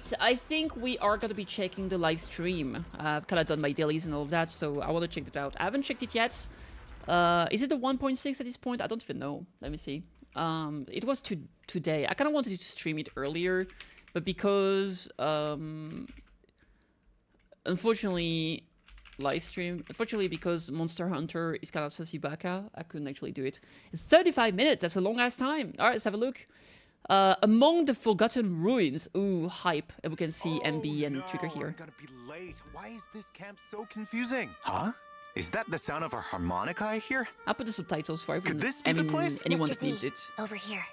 Alright, I think we are going to be checking the live stream. I've kind of done my dailies and all of that, so I want to check it out. I haven't checked it yet. Is it the 1.6 at this point? I don't even know. Let me see. It was today. I kind of wanted to stream it earlier, but because unfortunately because Monster Hunter is kind of sussy baka, I couldn't actually do it. It's 35 minutes. That's a long ass time. All right, let's have a look. Among the Forgotten Ruins. Ooh, hype. And we can see Anby and Trigger here. I'm gonna be late. Why is this camp so confusing? Huh? Is that the sound of a harmonica I hear? I'll put the subtitles for everyone. Could this be the place? Anyone Mr. that needs Z, it. over here.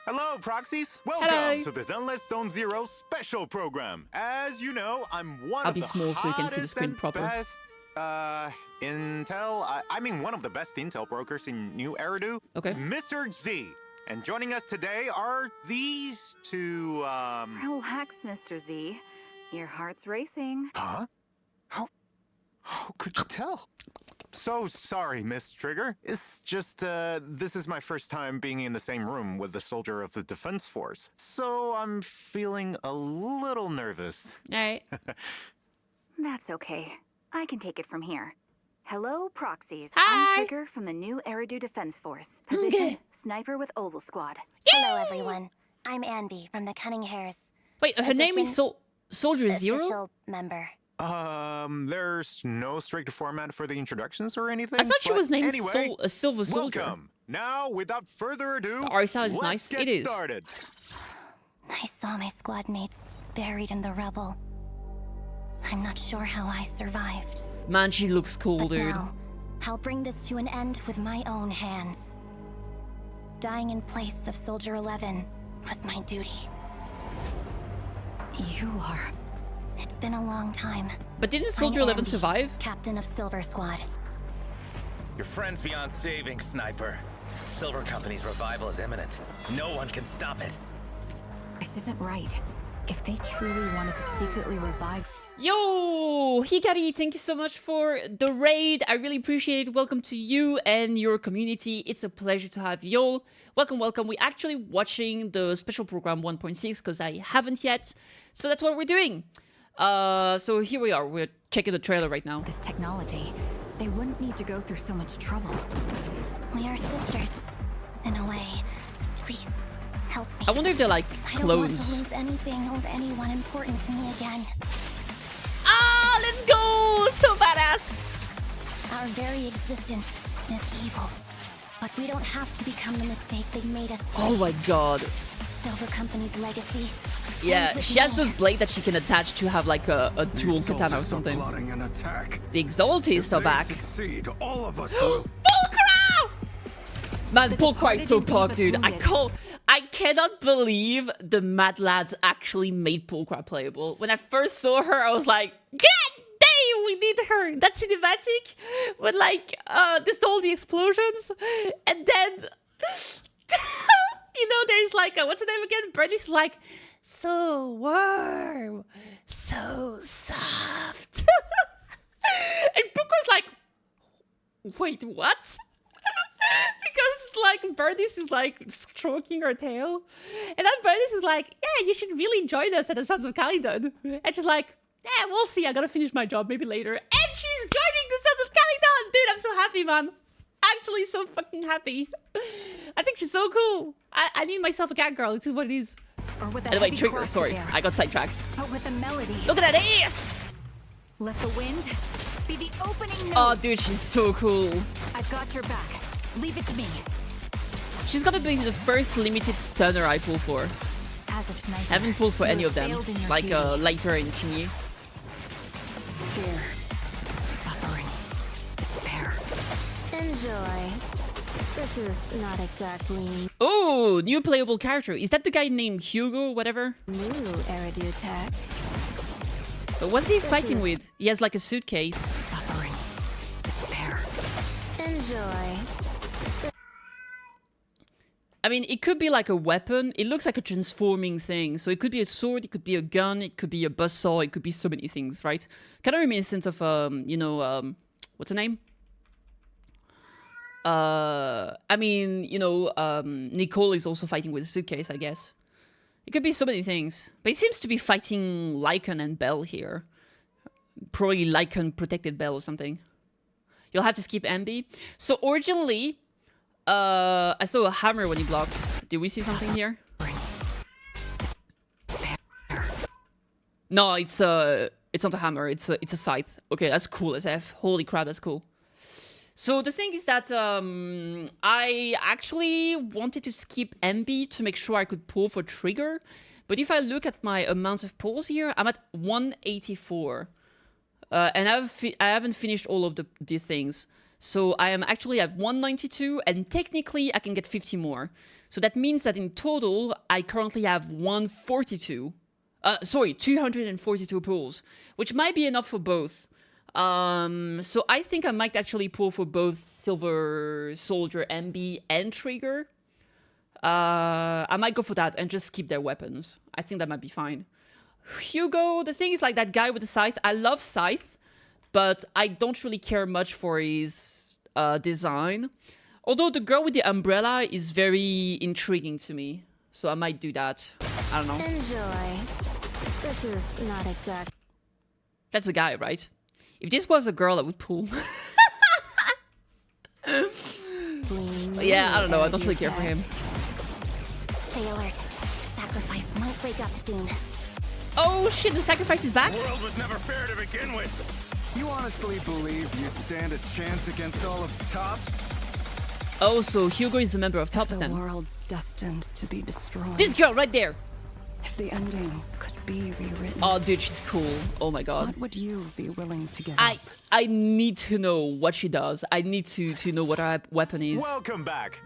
Hello, Proxies. Welcome to the Zenless Zone Zero special program. As you know, I'm one I'll of be the small so you can see the hottest screen and proper. best, intel. I mean, one of the best intel brokers in New Eridu. Okay. Mr. Z. And joining us today are these two, Relax, Mr. Z. Your heart's racing. Huh? How could you tell? So sorry, Miss Trigger. It's just, this is my first time being in the same room with the soldier of the Defense Force. So I'm feeling a little nervous. Alright. That's okay. I can take it from here. Hello, Proxies. Hi. I'm Trigger from the new Eridu Defense Force. Position, Okay. Sniper with Oval Squad. Hello, everyone. I'm Anby from the Cunning Hares. Wait, her name is Position- Soldier Zero? Official member. There's no strict format for the introductions or anything. I thought she but was named anyway, Silver Soldier. welcome. Now, without further ado, The art style is let's nice. get It is. started. I saw my squad mates buried in the rubble. I'm not sure how I survived. Man, she looks cool, But dude. now, I'll bring this to an end with my own hands. Dying in place of Soldier 11 was my duty. You are... It's been a long time. But didn't Soldier I'm 11 Anby, survive? Captain of Silver Squad. Your friend's beyond saving, Sniper. Silver Company's revival is imminent. No one can stop it. This isn't right. If they truly wanted to secretly revive... Yo, Hikari, thank you so much for the raid. I really appreciate it. Welcome to you and your community. It's a pleasure to have y'all. Welcome, welcome. We're actually watching the special program 1.6 because I haven't yet. So that's what we're doing. So here we are. We're checking the trailer right now. this technology, they wouldn't need to go through so much trouble. We are sisters, in a way. Please, help me. I wonder if they're like I don't want to clones. lose anything or anyone important to me again. Ah, let's go! So badass! Our very existence is evil. But we don't have to become the mistake they made us to. Oh my god. Silver Company's legacy. Yeah, ends with she has me. this blade that she can attach to have like a dual katana or something. Plotting an attack. The Exaltists are back. Succeed, all of us will. Pulchra! Man, The Pulchra is so departed pog, Beavis dude. wounded. I cannot believe the Mad Lads actually made Pulchra playable. When I first saw her, I was like, God damn, we need her. That cinematic with like this all the explosions, and then you know there's like what's the name again? Bernie's like so warm, so soft, and Pulchra's like, wait, what? Because like Bernice is like stroking her tail, and then Bernice is like, yeah, you should really join us at the Sons of Calydon. And she's like, yeah, we'll see, I gotta finish my job maybe later. And she's joining the Sons of Calydon! Dude, I'm so happy, man. Actually so fucking happy. I think she's so cool. I need myself a cat girl, this is what it is. Or with a Anyway, heavy Trigger, cross to sorry, bear. I got sidetracked. But with a melody. Look at that ass! Let the wind be the opening note. Oh, dude, she's so cool. I've got your back. Leave it to me. She's gonna be the first limited stunner I pull for. As a sniper, I haven't pulled for you any of have them, failed in your like duty. Lighter and Chingy. Fear, suffering, despair. Enjoy. This is not exactly Oh, new playable character. Is that the guy named Hugo or whatever? new Eridu tech. But what's he fighting with? He has like a suitcase. Suffering, despair. Enjoy. I mean, it could be like a weapon. It looks like a transforming thing. So it could be a sword, it could be a gun, it could be a buzzsaw, it could be so many things, right? Kind of reminiscent of, what's her name? I mean, Nicole is also fighting with a suitcase, I guess. It could be so many things. But it seems to be fighting Lycan and Bell here. Probably Lycan protected Bell or something. You'll have to skip Anby. So originally, I saw a hammer when he blocked. Did we see something here? No, it's not a hammer. It's a scythe. Okay, that's cool as F. Holy crap, that's cool. So the thing is that I actually wanted to skip Anby to make sure I could pull for trigger. But if I look at my amount of pulls here, I'm at 184. And I haven't finished all of these things. So I am actually at 192, and technically I can get 50 more. So that means that in total, I currently have 142. 242 pulls, which might be enough for both. So I think I might actually pull for both Silver Soldier, Anby, and Trigger. I might go for that and just keep their weapons. I think that might be fine. Hugo, the thing is like that guy with the scythe. I love Scythe, but I don't really care much for his design. Although the girl with the umbrella is very intriguing to me. So I might do that. I don't know. Enjoy. This is not exact. That's a guy, right? If this was a girl, I would pull. Yeah, I don't know. I don't really care for him. Stay alert. Sacrifice might wake up soon. Oh shit, the sacrifice is back? The world was never fair to begin with. You honestly believe you stand a chance against all of Tops? Oh, so Hugo is a member of Tops The then. world's destined to be destroyed. This girl right there. If the ending could be rewritten, Oh, dude, she's cool. Oh my god. what would you be willing to give I up? I need to know what she does. I need to know what her weapon is. Welcome back.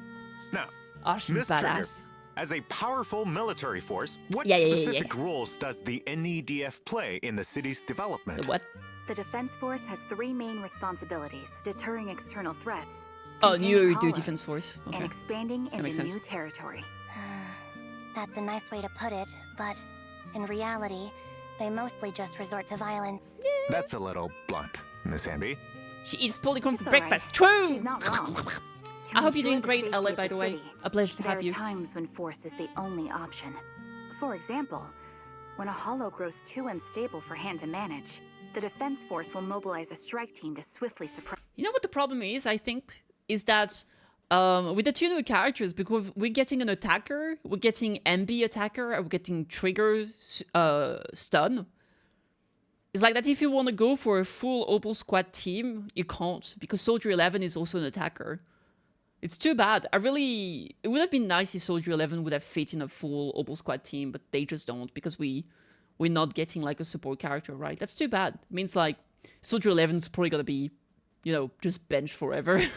Now, Oh, she's Miss badass. Trigger, as a powerful military force, what Yeah. specific roles does the NEDF play in the city's development? The what? The Defense Force has three main responsibilities: deterring external threats, Oh, containing you do hollows, Defense Force. and Okay. expanding into makes sense. new territory. That's a nice way to put it, but in reality, they mostly just resort to violence. That's a little blunt, Miss Anby. She eats polycorn It's for all right. breakfast. True. She's not wrong. To I hope you're ensure doing the great, safety LA, of by the way. city, A pleasure to there have are you. times when force is the only option. For example, when a hollow grows too unstable for hand to manage, the Defense Force will mobilize a strike team to swiftly suppress. You know what the problem is, I think, is that with the two new characters, because we're getting an attacker, we're getting Anby attacker, and we're getting Trigger stun. It's like that if you want to go for a full Opal Squad team, you can't, because Soldier 11 is also an attacker. It's too bad. It would have been nice if Soldier 11 would have fit in a full Opal Squad team, but they just don't, because we're not getting like a support character, right? That's too bad. It means like Soldier 11 is probably gonna be, just benched forever. it.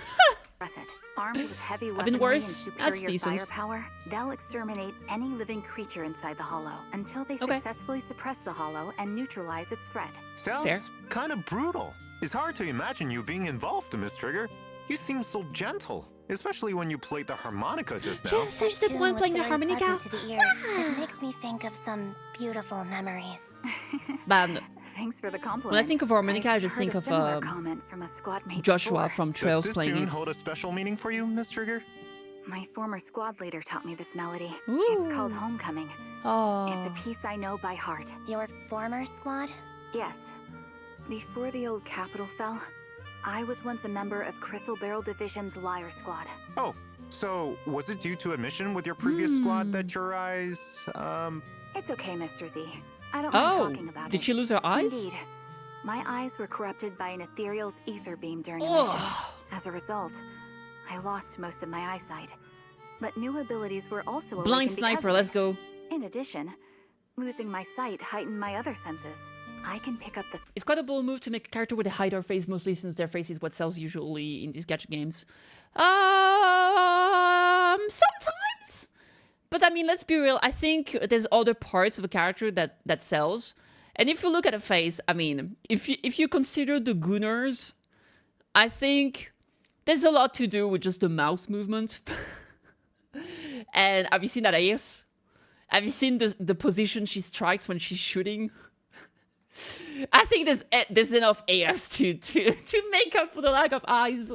Armed with heavy been weaponry and worse. That's superior decent. firepower, they'll exterminate any living creature inside the hollow until they Okay. successfully suppress the hollow and neutralize its threat. Sounds kind of brutal. It's hard to imagine you being involved, Miss Trigger. You seem so gentle, especially when you played the harmonica just now. Yes, there's the Tune one was playing the very harmonica. pleasant to the ears. It makes me think of some beautiful memories. Man, Thanks for the compliment. when I think of harmonica, I I've just heard think a of similar comment from a squad mate Joshua before. from Does Trails this playing tune it. hold a special meaning for you, Miss Trigger? My former squad leader taught me this melody. Ooh. It's called Homecoming. Oh. It's a piece I know by heart. Your former squad? Yes. Before the old capital fell, I was once a member of Crystal Barrel Division's Liar Squad. Oh, so was it due to a mission with your previous squad that your eyes, It's okay, Mr. Z. I don't mind Oh, talking about it. did she lose her eyes? Indeed. My eyes were corrupted by an ethereal's ether beam during a Ugh. mission. As a result, I lost most of my eyesight. But new abilities were also Blind awakened because sniper, of let's it. go. In addition, losing my sight heightened my other senses. I can pick up the It's quite a bold move to make a character with a hider face, mostly since their face is what sells usually in these gacha games. Sometimes. But I mean, let's be real. I think there's other parts of a character that sells. And if you look at a face, I mean, if you consider the Gooners, I think there's a lot to do with just the mouse movement. And have you seen that ace? Have you seen the position she strikes when she's shooting? I think there's enough AS to make up for the lack of eyes.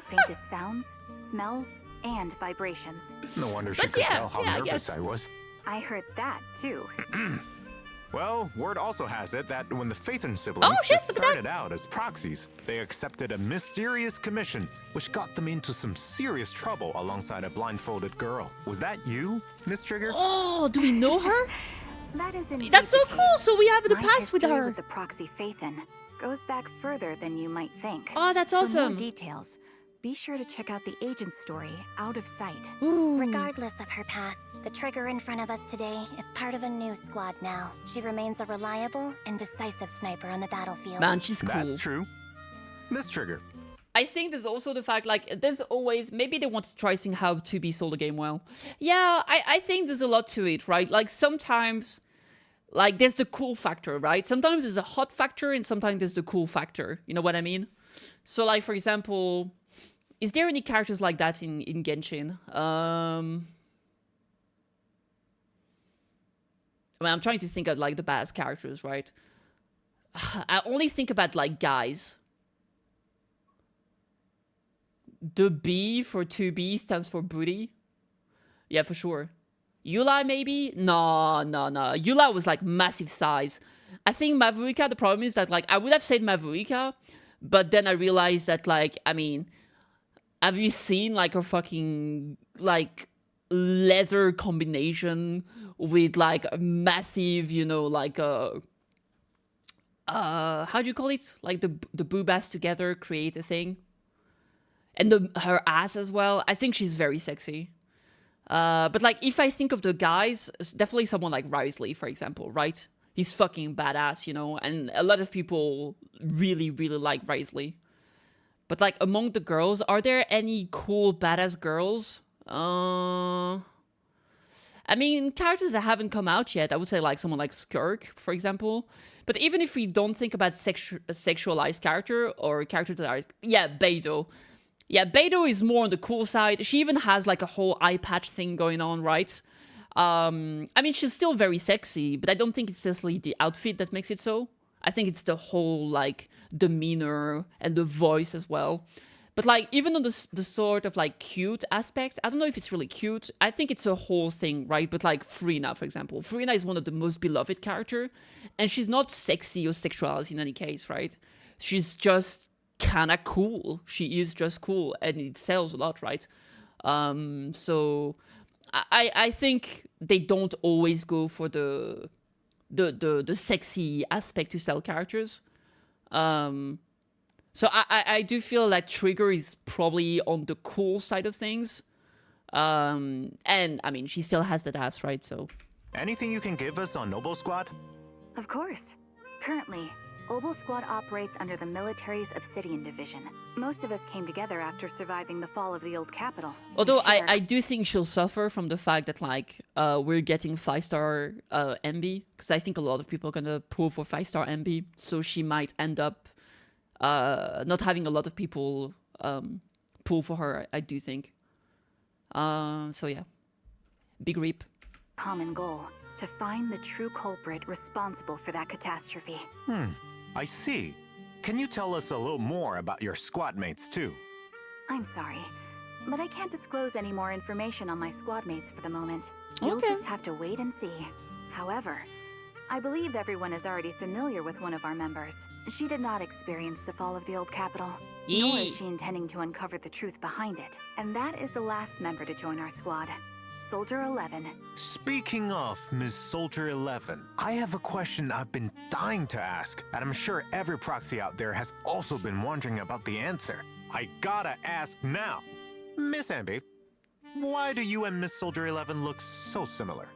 faintest sounds, smells, and vibrations. no wonder she But could yeah, tell how yeah, I nervous guess. I was. I heard that, too. Well, word also has it that when the Phaethon siblings Oh, shit, just look at that. started out as proxies, they accepted a mysterious commission, which got them into some serious trouble alongside a blindfolded girl. Was that you, Miss Trigger? Oh, do we know her? That is indeed That's so the cool. case. So we have the My past with history her. with the proxy Phaethon goes back further than you might think. Oh, that's For awesome. more details, be sure to check out the agent's story, Out of Sight. Ooh. Regardless of her past, the trigger in front of us today is part of a new squad now. She remains a reliable and decisive sniper on the battlefield. Man, she's cool. That's true. Miss Trigger, I think there's also the fact, like, there's always, maybe they want to try seeing how to be sold the game well. Yeah, I think there's a lot to it, right? Like, sometimes, like, there's the cool factor, right? Sometimes there's a hot factor and sometimes there's the cool factor. You know what I mean? So, like, for example, is there any characters like that in Genshin? I mean, I'm trying to think of, like, the badass characters, right? I only think about, like, guys. The B for 2B stands for booty. Yeah, for sure. Yula, maybe? No. Yula was, like, massive size. I think Mavuika, the problem is that, like, I would have said Mavuika, but then I realized that, like, I mean, have you seen, like, a fucking, like, leather combination with, like, a massive, you know, like, how do you call it? Like, the boob ass together create a thing. And her ass as well. I think she's very sexy. But, like, if I think of the guys, it's definitely someone like Risley, for example, right? He's fucking badass, you know? And a lot of people really, really like Risley. But, like, among the girls, are there any cool badass girls? I mean, characters that haven't come out yet, I would say, like, someone like Skirk, for example. But even if we don't think about sexualized character or characters that are... Yeah, Beidou. Yeah, Beidou is more on the cool side. She even has, like, a whole eye patch thing going on, right? I mean, she's still very sexy, but I don't think it's necessarily the outfit that makes it so. I think it's the whole, like, demeanor and the voice as well. But, like, even on the sort of, like, cute aspect, I don't know if it's really cute. I think it's a whole thing, right? But, like, Frina, for example. Frina is one of the most beloved characters. And she's not sexy or sexualized in any case, right? She's just kind of cool. She is just cool. And it sells a lot, right? So I think they don't always go for the sexy aspect to sell characters. So I do feel like Trigger is probably on the cool side of things. And I mean, she still has that ass, right? So anything you can give us on Noble Squad? Of course. Currently, Obel Squad operates under the military's Obsidian Division. Most of us came together after surviving the fall of the old capital. although I do think she'll suffer from the fact that, like, we're getting 5-star Anby, because I think a lot of people are gonna pull for 5-star Anby, so she might end up not having a lot of people pull for her, I do think. So yeah, big reap. Common goal, to find the true culprit responsible for that catastrophe. I see. Can you tell us a little more about your squad mates, too? I'm sorry, but I can't disclose any more information on my squad mates for the moment. You'll Okay. just have to wait and see. However, I believe everyone is already familiar with one of our members. She did not experience the fall of the old capital, nor is she intending to uncover the truth behind it. And that is the last member to join our squad, Soldier 11. Speaking of Ms. Soldier 11, I have a question I've been dying to ask, and I'm sure every proxy out there has also been wondering about the answer. I gotta ask now. Miss Anby, why do you and Miss Soldier 11 look so similar?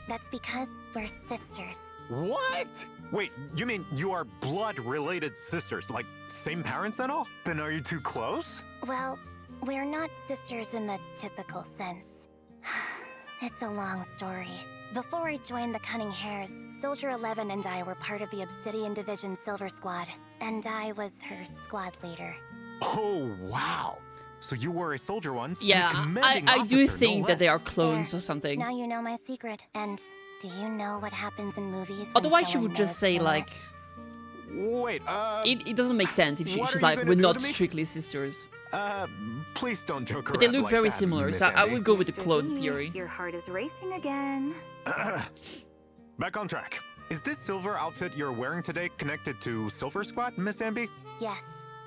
That's because we're sisters. What? Wait, you mean you are blood-related sisters, like same parents and all? Then are you too close? Well, we're not sisters in the typical sense. It's a long story. Before I joined the Cunning Hares, Soldier 11 and I were part of the Obsidian Division Silver Squad, and I was her squad leader. Oh, wow. So you were a soldier once? and a Yeah, commanding I do officer, no think that they are less. clones There. or something. Now you know my secret. And do you know what happens in movies when Otherwise, she someone would just knows say, too like, much? Wait, It doesn't make sense if what she's are you like, gonna we're do not to me?" strictly sisters. Please don't joke But around they look like very that, similar, Miss so I Anby. would go with the Mr. clone Z, theory. Your heart is racing again. Back on track. Is this silver outfit you're wearing today connected to Silver Squad, Miss Anby? Yes,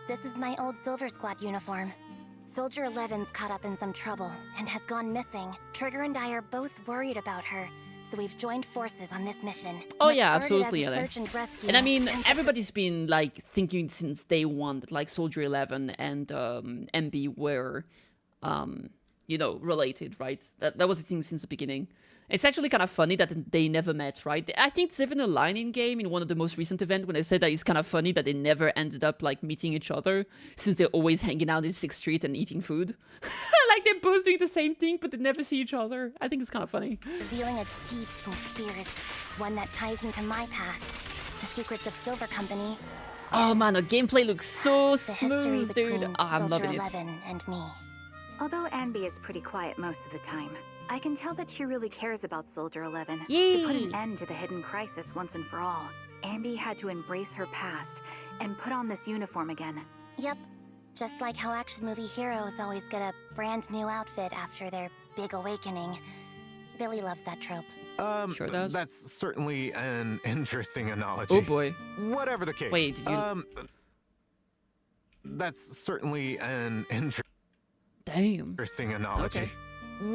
this is my old Silver Squad uniform. Soldier 11's caught up in some trouble and has gone missing. Trigger and I are both worried about her, so we've joined forces on this mission. Oh What yeah, started absolutely, as a Ellen. search and rescue And I mean, ends up- everybody's been like thinking since day one that like Soldier 11 and Anby were, you know, related, right? That was the thing since the beginning. It's actually kind of funny that they never met, right? I think it's even a line in game in one of the most recent events when they said that it's kind of funny that they never ended up like meeting each other since they're always hanging out in 6th Street and eating food. Like they're both doing the same thing, but they never see each other. I think it's kind of funny. revealing a deep conspiracy, one that ties into my past, the secrets of Silver Company, Oh man, the gameplay looks so the history smooth, between dude. Oh, I'm Soldier loving it. 11 and me. Although Anby is pretty quiet most of the time, I can tell that she really cares about Soldier 11. Yay. To put an end to the hidden crisis once and for all, Anby had to embrace her past and put on this uniform again. Yep, just like how action movie heroes always get a brand new outfit after their big awakening. Billy loves that trope. Sure does. That's certainly an interesting analogy. Oh boy. Whatever the case. Wait, you... That's certainly an Damn. interesting analogy. Okay.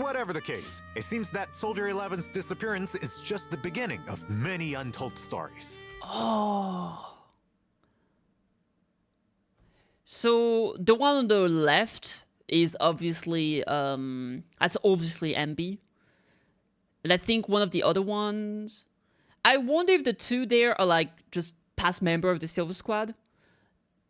Whatever the case, it seems that Soldier 11's disappearance is just the beginning of many untold stories. Oh. So the one on the left is obviously that's obviously Anby. And I think one of the other ones, I wonder if the two there are like just past member of the Silver Squad.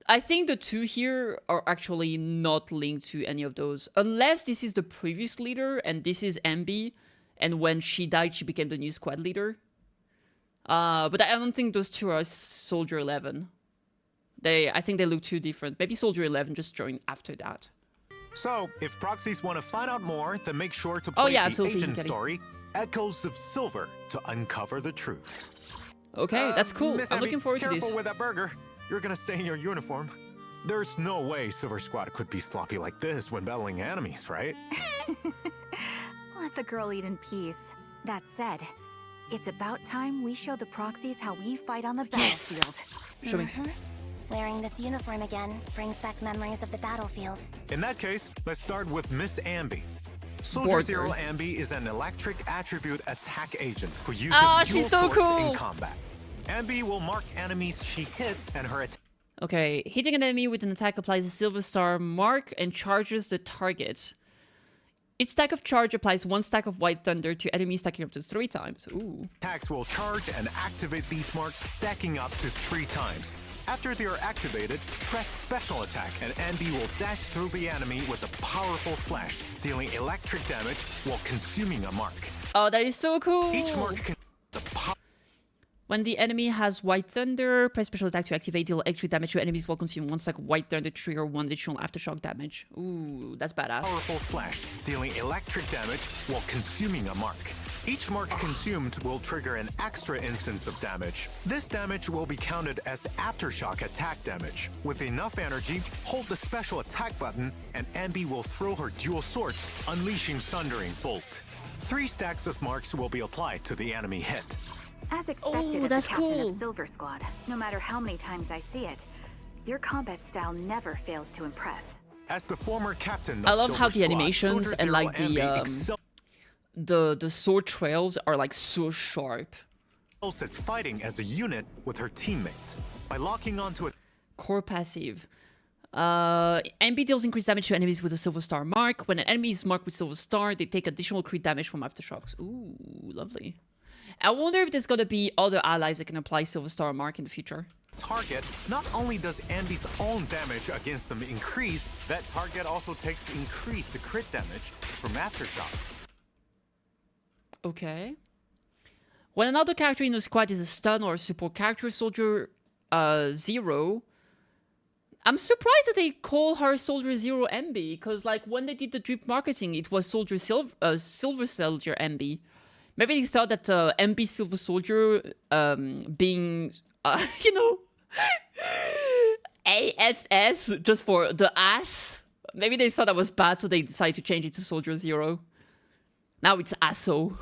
I think the two here are actually not linked to any of those, unless this is the previous leader and this is Anby, and when she died, she became the new squad leader. But I don't think those two are Soldier 11. I think they look too different. Maybe Soldier 11 just joined after that. So, if proxies want to find out more, then make sure to Oh, play yeah, the absolutely, agent Kitty. story, Echoes of Silver, to uncover the truth. Okay, that's cool. Miss I'm Anby, looking forward to careful this. with that burger. You're gonna stay in your uniform. There's no way Silver Squad could be sloppy like this when battling enemies, right? Let the girl eat in peace. That said, it's about time we show the proxies how we fight on the Yes. battlefield. Show me. Wearing this uniform again brings back memories of the battlefield. In that case, let's start with Miss Anby. Soldier Borders. Zero Anby is an electric attribute attack agent who uses Ah, dual she's so swords cool. in combat. Anby will mark enemies she hits, and her attack Okay, hitting an enemy with an attack applies a silver star mark and charges the target. Each stack of charge applies 1 stack of white thunder to enemies stacking up to 3 times. Ooh. attacks will charge and activate these marks, stacking up to 3 times. After they are activated, press special attack, and Anby will dash through the enemy with a powerful slash, dealing electric damage while consuming a mark. Oh, that is so cool. Each mark can the When the enemy has white thunder, press special attack to activate, deal electric damage to enemies while consuming 1 stack of white thunder to trigger 1 additional aftershock damage. Ooh, that's badass. powerful slash, dealing electric damage while consuming a mark. Each mark consumed will trigger an extra instance of damage. This damage will be counted as aftershock attack damage. With enough energy, hold the special attack button, and Anby will throw her dual swords, unleashing Sundering Bolt. 3 stacks of marks will be applied to the enemy hit. As expected Oh, of the that's captain cool. of Silver Squad, no matter how many times I see it, your combat style never fails to impress. As the former captain of I love Silver how the Squad, animations Soldier and, Zero like, the, Anby excels The sword trails are like so sharp. at fighting as a unit with her teammates. By locking onto a Core passive. Anby deals increased damage to enemies with a silver star mark. When an enemy is marked with silver star, they take additional crit damage from aftershocks. Ooh, lovely. I wonder if there's gonna be other allies that can apply silver star mark in the future. target, not only does Anby's own damage against them increase, that target also takes increased crit damage from aftershocks. Okay. When another character in the squad is a stun or a support character, Soldier Zero. I'm surprised that they call her Soldier Zero Anby, because like when they did the drip marketing, it was Soldier Silver Soldier Anby. Maybe they thought that Anby Silver Soldier being, you know, ASS, just for the ass. Maybe they thought that was bad, so they decided to change it to Soldier Zero. Now it's ASSO.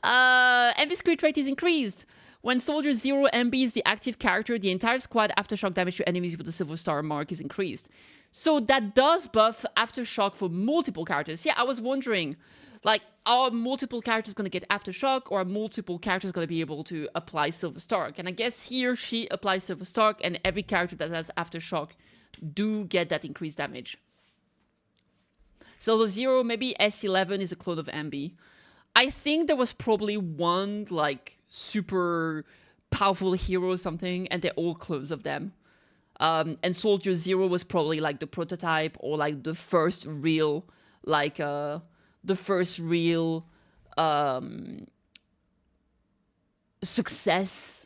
Anby's crit rate is increased. When Soldier Zero Anby is the active character, the entire squad aftershock damage to enemies with the silver star mark is increased. So that does buff aftershock for multiple characters. Yeah, I was wondering, like, are multiple characters going to get aftershock, or are multiple characters going to be able to apply silver star? And I guess here she applies silver star, and every character that has aftershock do get that increased damage. So the Zero, maybe S11 is a clone of Anby. I think there was probably one, like, super powerful hero or something, and they're all clones of them. And Soldier Zero was probably, like, the prototype, or, like, the first real, like, success,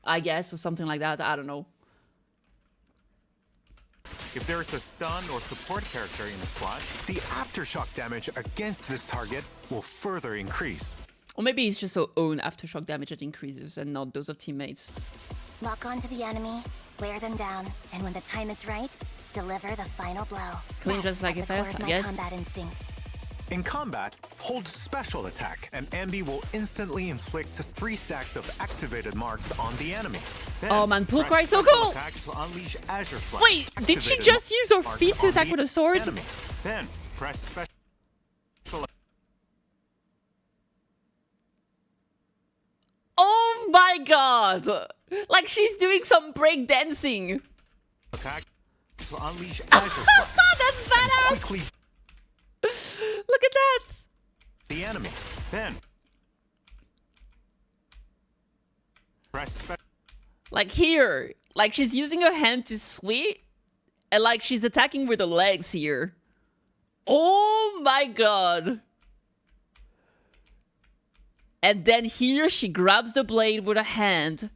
I guess, or something like that. I don't know. If there's a stun or support character in the squad, the aftershock damage against this target will further increase. Or maybe it's just her own aftershock damage that increases and not those of teammates. Lock onto the enemy, wear them down, and when the time is right, deliver the final blow. Clean just like That's at the core FF, of I my guess. combat instincts. In combat, hold special attack, and Anby will instantly inflict 3 stacks of activated marks on the enemy. Then, Oh man, Pulchra press is so special cool! attack to unleash Azure Flash. Wait, did she Activated just use her marks feet to on attack the with a sword? enemy. Then press special. Oh my god! Like she's doing some break dancing. Attack to unleash Azure Flash. That's badass! Quickly Look at that! the enemy. Then press special. Like here, like she's using her hand to sweep, and like she's attacking with her legs here. Oh my god! And then here she grabs the blade with her hand,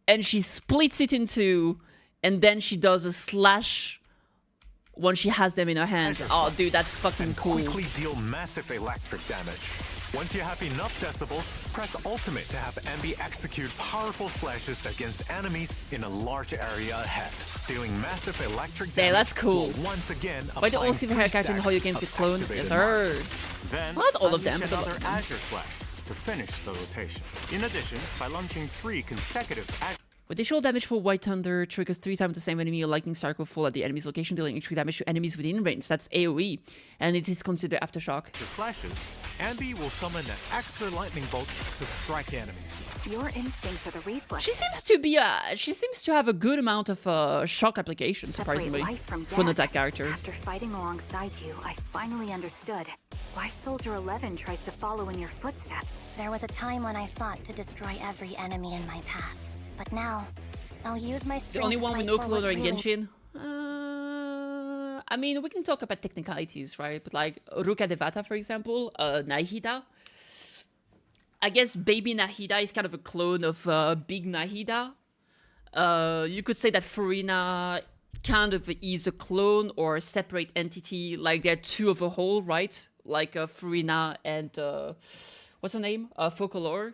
and she splits it in two, and then she does a slash when she has them in her hands. Oh, dude, that's fucking cool. Quickly deal massive electric damage. Once you have enough decibels, press ultimate to have Anby execute powerful slashes against enemies in a large area ahead. Dealing massive electric damage. Yeah, that's cool. will once again Why do all applying silver 3 hair characters in stacks Hoyo games of get cloned? activated Yes, sir. marks. Then Well, not all of them, unleash but a lot another of them. Azure Flash to finish the rotation. In addition, by launching 3 consecutive Additional damage for White Thunder triggers 3 times the same enemy. A lightning strike will fall at the enemy's location, dealing extra damage to enemies within range. That's AoE, and it is considered aftershock. flashes, Anby will summon an extra lightning bolt to strike enemies. Your instincts are the reflex. She seems to have a good amount of shock application, surprisingly, Separate life from for an death. attack character. After fighting alongside you, I finally understood why Soldier 11 tries to follow in your footsteps. There was a time when I fought to destroy every enemy in my path. But now, I'll use my strength The only to one we fight know for what cloner in really- Genshin. I mean, we can talk about technicalities, right? But like Ruka Devata, for example, Nahida. I guess Baby Nahida is kind of a clone of Big Nahida. You could say that Furina kind of is a clone or a separate entity. Like they're two of a whole, right? Like Furina and what's her name? Folklore.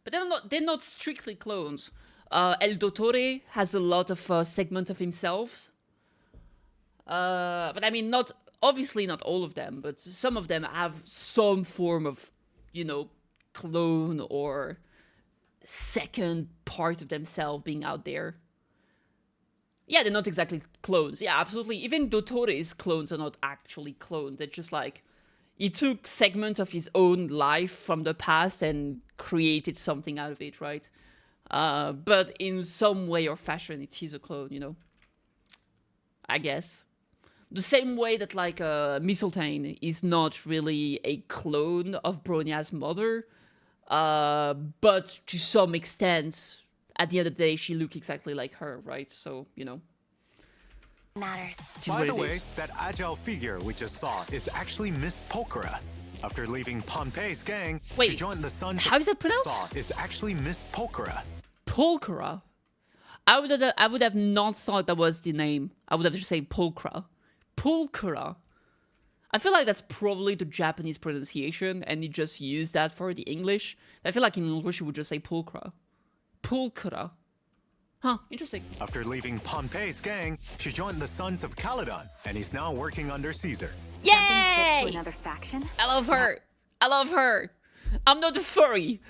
But they're not strictly clones. El Dottore has a lot of segments of himself. But I mean, obviously not all of them, but some of them have some form of, you know, clone or second part of themselves being out there. Yeah, they're not exactly clones. Yeah, absolutely. Even Dottore's clones are not actually clones. They're just like, he took segments of his own life from the past and created something out of it, right? But in some way or fashion, it is a clone, you know? I guess. The same way that, like, Mistletoe is not really a clone of Bronia's mother, but to some extent, at the end of the day, she looks exactly like her, right? So, you know. Matters. It is By what the it way, is. that agile figure we just saw is actually Miss Pulchra. After leaving Pompey's gang Wait, to join the Sun, how is that pronounced? Saw is actually Miss Pulchra. Pulchra. I would have not thought that was the name. I would have just said Pulchra. Pulchra. I feel like that's probably the Japanese pronunciation, and you just use that for the English. I feel like in English you would just say Pulchra. Pulchra. Huh, interesting. After leaving Pompey's gang, she joined the Sons of Caledon, and he's now working under Caesar. Jumping ship to Yay! another faction? I love her. I love her. I'm not a furry,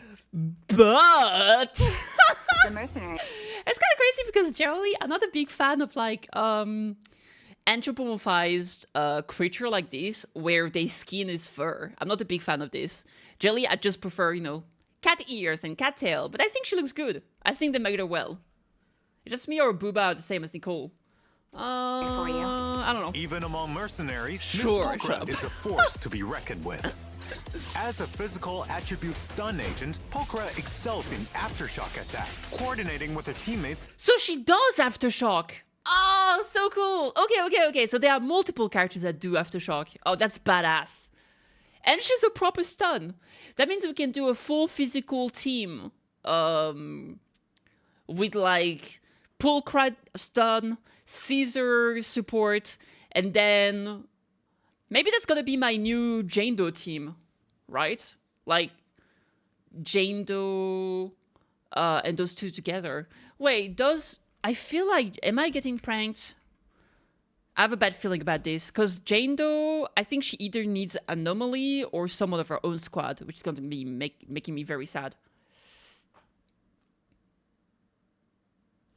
but The mercenary. it's kind of crazy because generally I'm not a big fan of like anthropomorphized creature like this where their skin is fur. I'm not a big fan of this. Generally, I just prefer, you know, cat ears and cat tail. But I think she looks good. I think they made her well. It's just me or Booba are the same as Nicole. For you. I don't know. Even among mercenaries, Sure, Miss shut Pulchra up. is a force to be reckoned with. As a physical attribute stun agent, Pulchra excels in aftershock attacks, coordinating with her teammates. So she does Aftershock. Oh, so cool. Okay. So there are multiple characters that do Aftershock. Oh, that's badass. And she's a proper stun. That means we can do a full physical team. With like Pulchra stun, Caesar support, and then maybe that's gonna be my new Jane Doe team, right? Like Jane Doe and those two together. Wait, I feel like, am I getting pranked? I have a bad feeling about this because Jane Doe, I think she either needs Anomaly or someone of her own squad, which is going to be making me very sad.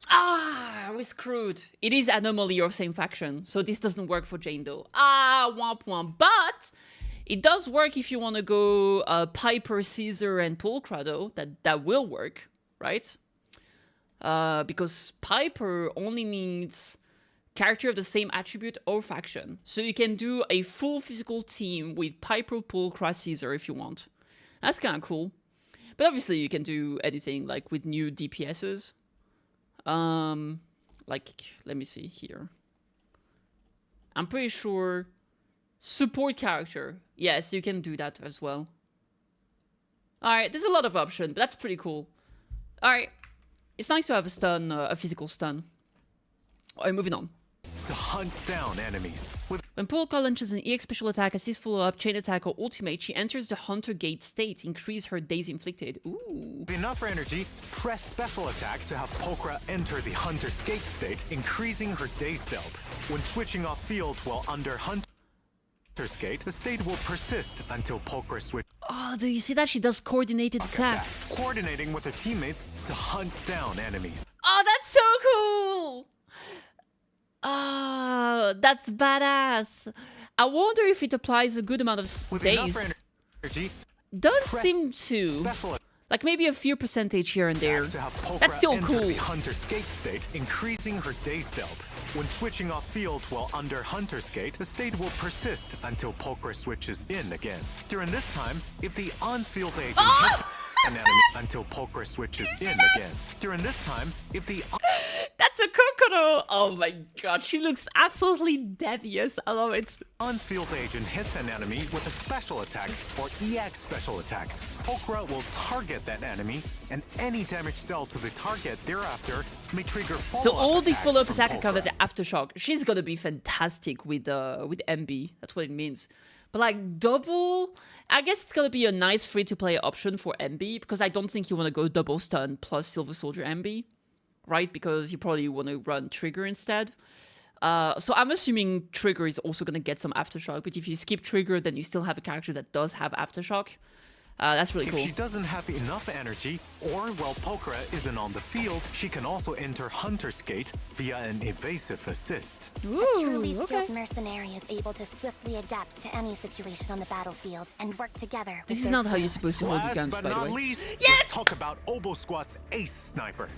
Ah, we're screwed. It is Anomaly or same faction, so this doesn't work for Jane Doe. Ah, womp womp. But it does work if you want to go Piper, Caesar, and Pulchra, though. That will work, right? Because Piper only needs character of the same attribute or faction. So you can do a full physical team with Piper, Pulchra, Caesar if you want. That's kind of cool. But obviously you can do anything like with new DPSs. Like, let me see here. I'm pretty sure support character. Yes, you can do that as well. Alright, there's a lot of options, but that's pretty cool. Alright. It's nice to have a stun, a physical stun. Alright, moving on. To hunt down enemies. When Pulchra launches an EX special attack, assist follow-up, chain attack, or ultimate, she enters the Hunter Gate state. Increase her days inflicted. Ooh. With enough energy, press special attack to have Pulchra enter the Hunter's Gate state, increasing her days dealt. When switching off field while under Hunter's Gate, the state will persist until Pulchra switches. Oh, do you see that? She does coordinated attacks. Coordinating with her teammates to hunt down enemies. Oh, that's so cool! Ah, that's badass. I wonder if it applies a good amount of With days. enough energy, Does seem to. special Like maybe a few percentage here and there. to have Pulchra That's still enter cool. the Hunter's Gate state, increasing her days dealt. When switching off field while under Hunter's Gate, the state will persist until Pulchra switches in again. During this time, if the on-field agent hits an enemy until Pulchra switches in again. During this time, if the That's a Kokoro! Oh my god, she looks absolutely devious. I love it. on-field agent hits an enemy with a special attack or EX special attack, Pulchra will target that enemy, and any damage dealt to the target thereafter may trigger follow-up So all the attacks follow-up from attack are covered Pulchra. at Aftershock. She's gonna be fantastic with Anby. That's what it means. But like double, I guess it's gonna be a nice free-to-play option for Anby because I don't think you want to go double stun plus Silver Soldier Anby, right? Because you probably want to run Trigger instead. So I'm assuming Trigger is also gonna get some Aftershock. But if you skip Trigger, then you still have a character that does have Aftershock. That's really If cool. she doesn't have enough energy, or while Pulchra isn't on the field, she can also enter Hunter's Gate via an evasive assist. A truly skilled mercenary is able to swiftly adapt to any situation on the battlefield and work together. This with is their not how you're team. supposed to hold your Last guns, but by the not way. least, Yes! let's talk about Obo Squat's ace sniper.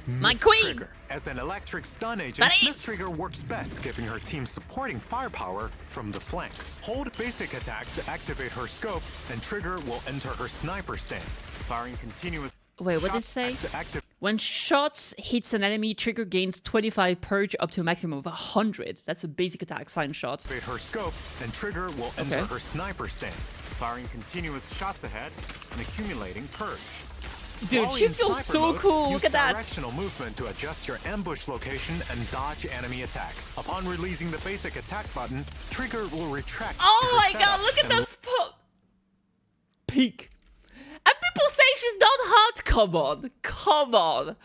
My Miss queen! Trigger. As an electric stun agent, That Miss is! Trigger works best giving her team supporting firepower from the flanks. Hold basic attack to activate her scope, and Trigger will enter her sniper stance, firing continuous. Wait, what did it shots say? to activate When shots hits an enemy, Trigger gains 25 purge up to a maximum of 100. That's a basic attack, silent shot. her scope, and Trigger will enter Okay. her sniper stance, firing continuous shots ahead and accumulating purge. Dude, While she in feels sniper so mode, cool. use Look at that. directional movement to adjust your ambush location and dodge enemy attacks. Upon releasing the basic attack button, Trigger will retract. Oh her my god, setup look at and those peak. And people say she's not hot. Come on, come on.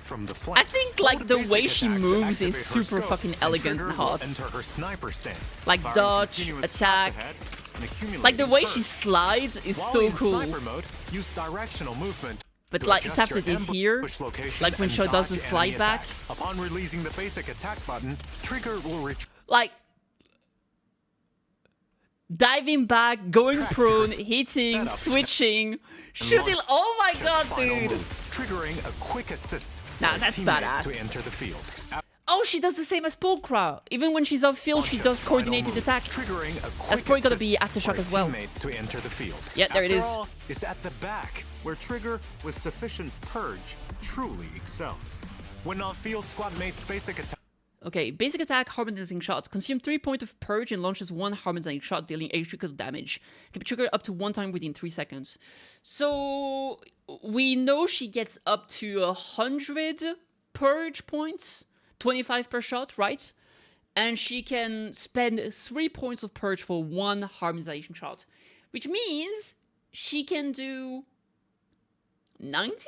From the I flanks, think like hold the basic way she attack to moves activate is her super scope, fucking elegant trigger and will hot. enter her sniper stance, Like firing dodge, continuous attack. shots ahead, and accumulating Like the way she purge. slides is While so in cool. sniper mode, use directional movement. But to like it's adjust after your this here, ambush location like when and she does the dodge slide enemy back. attacks. Upon releasing the basic attack button, trigger will reach. Like diving back, going prone, hitting, Setup. switching, shooting. Oh my god, Final dude! move, triggering a quick assist. Nah, for a that's teammate badass. To enter the field. Oh, she does the same as Pulchra. Even when she's off field, she Launch a does final coordinated move, attack. Triggering a quick That's probably gonna assist be Aftershock for a as well. teammate to enter the field. Yeah, there it After is. all, it's at the back where trigger with sufficient purge truly excels. When on field, squad mate's basic attack. Okay, basic attack, harmonizing shot. Consume 3 points of purge and launches 1 harmonizing shot, dealing electrical damage. Can be triggered up to 1 time within 3 seconds. So we know she gets up to 100 purge points, 25 per shot, right? And she can spend 3 points of purge for 1 harmonization shot, which means she can do 90?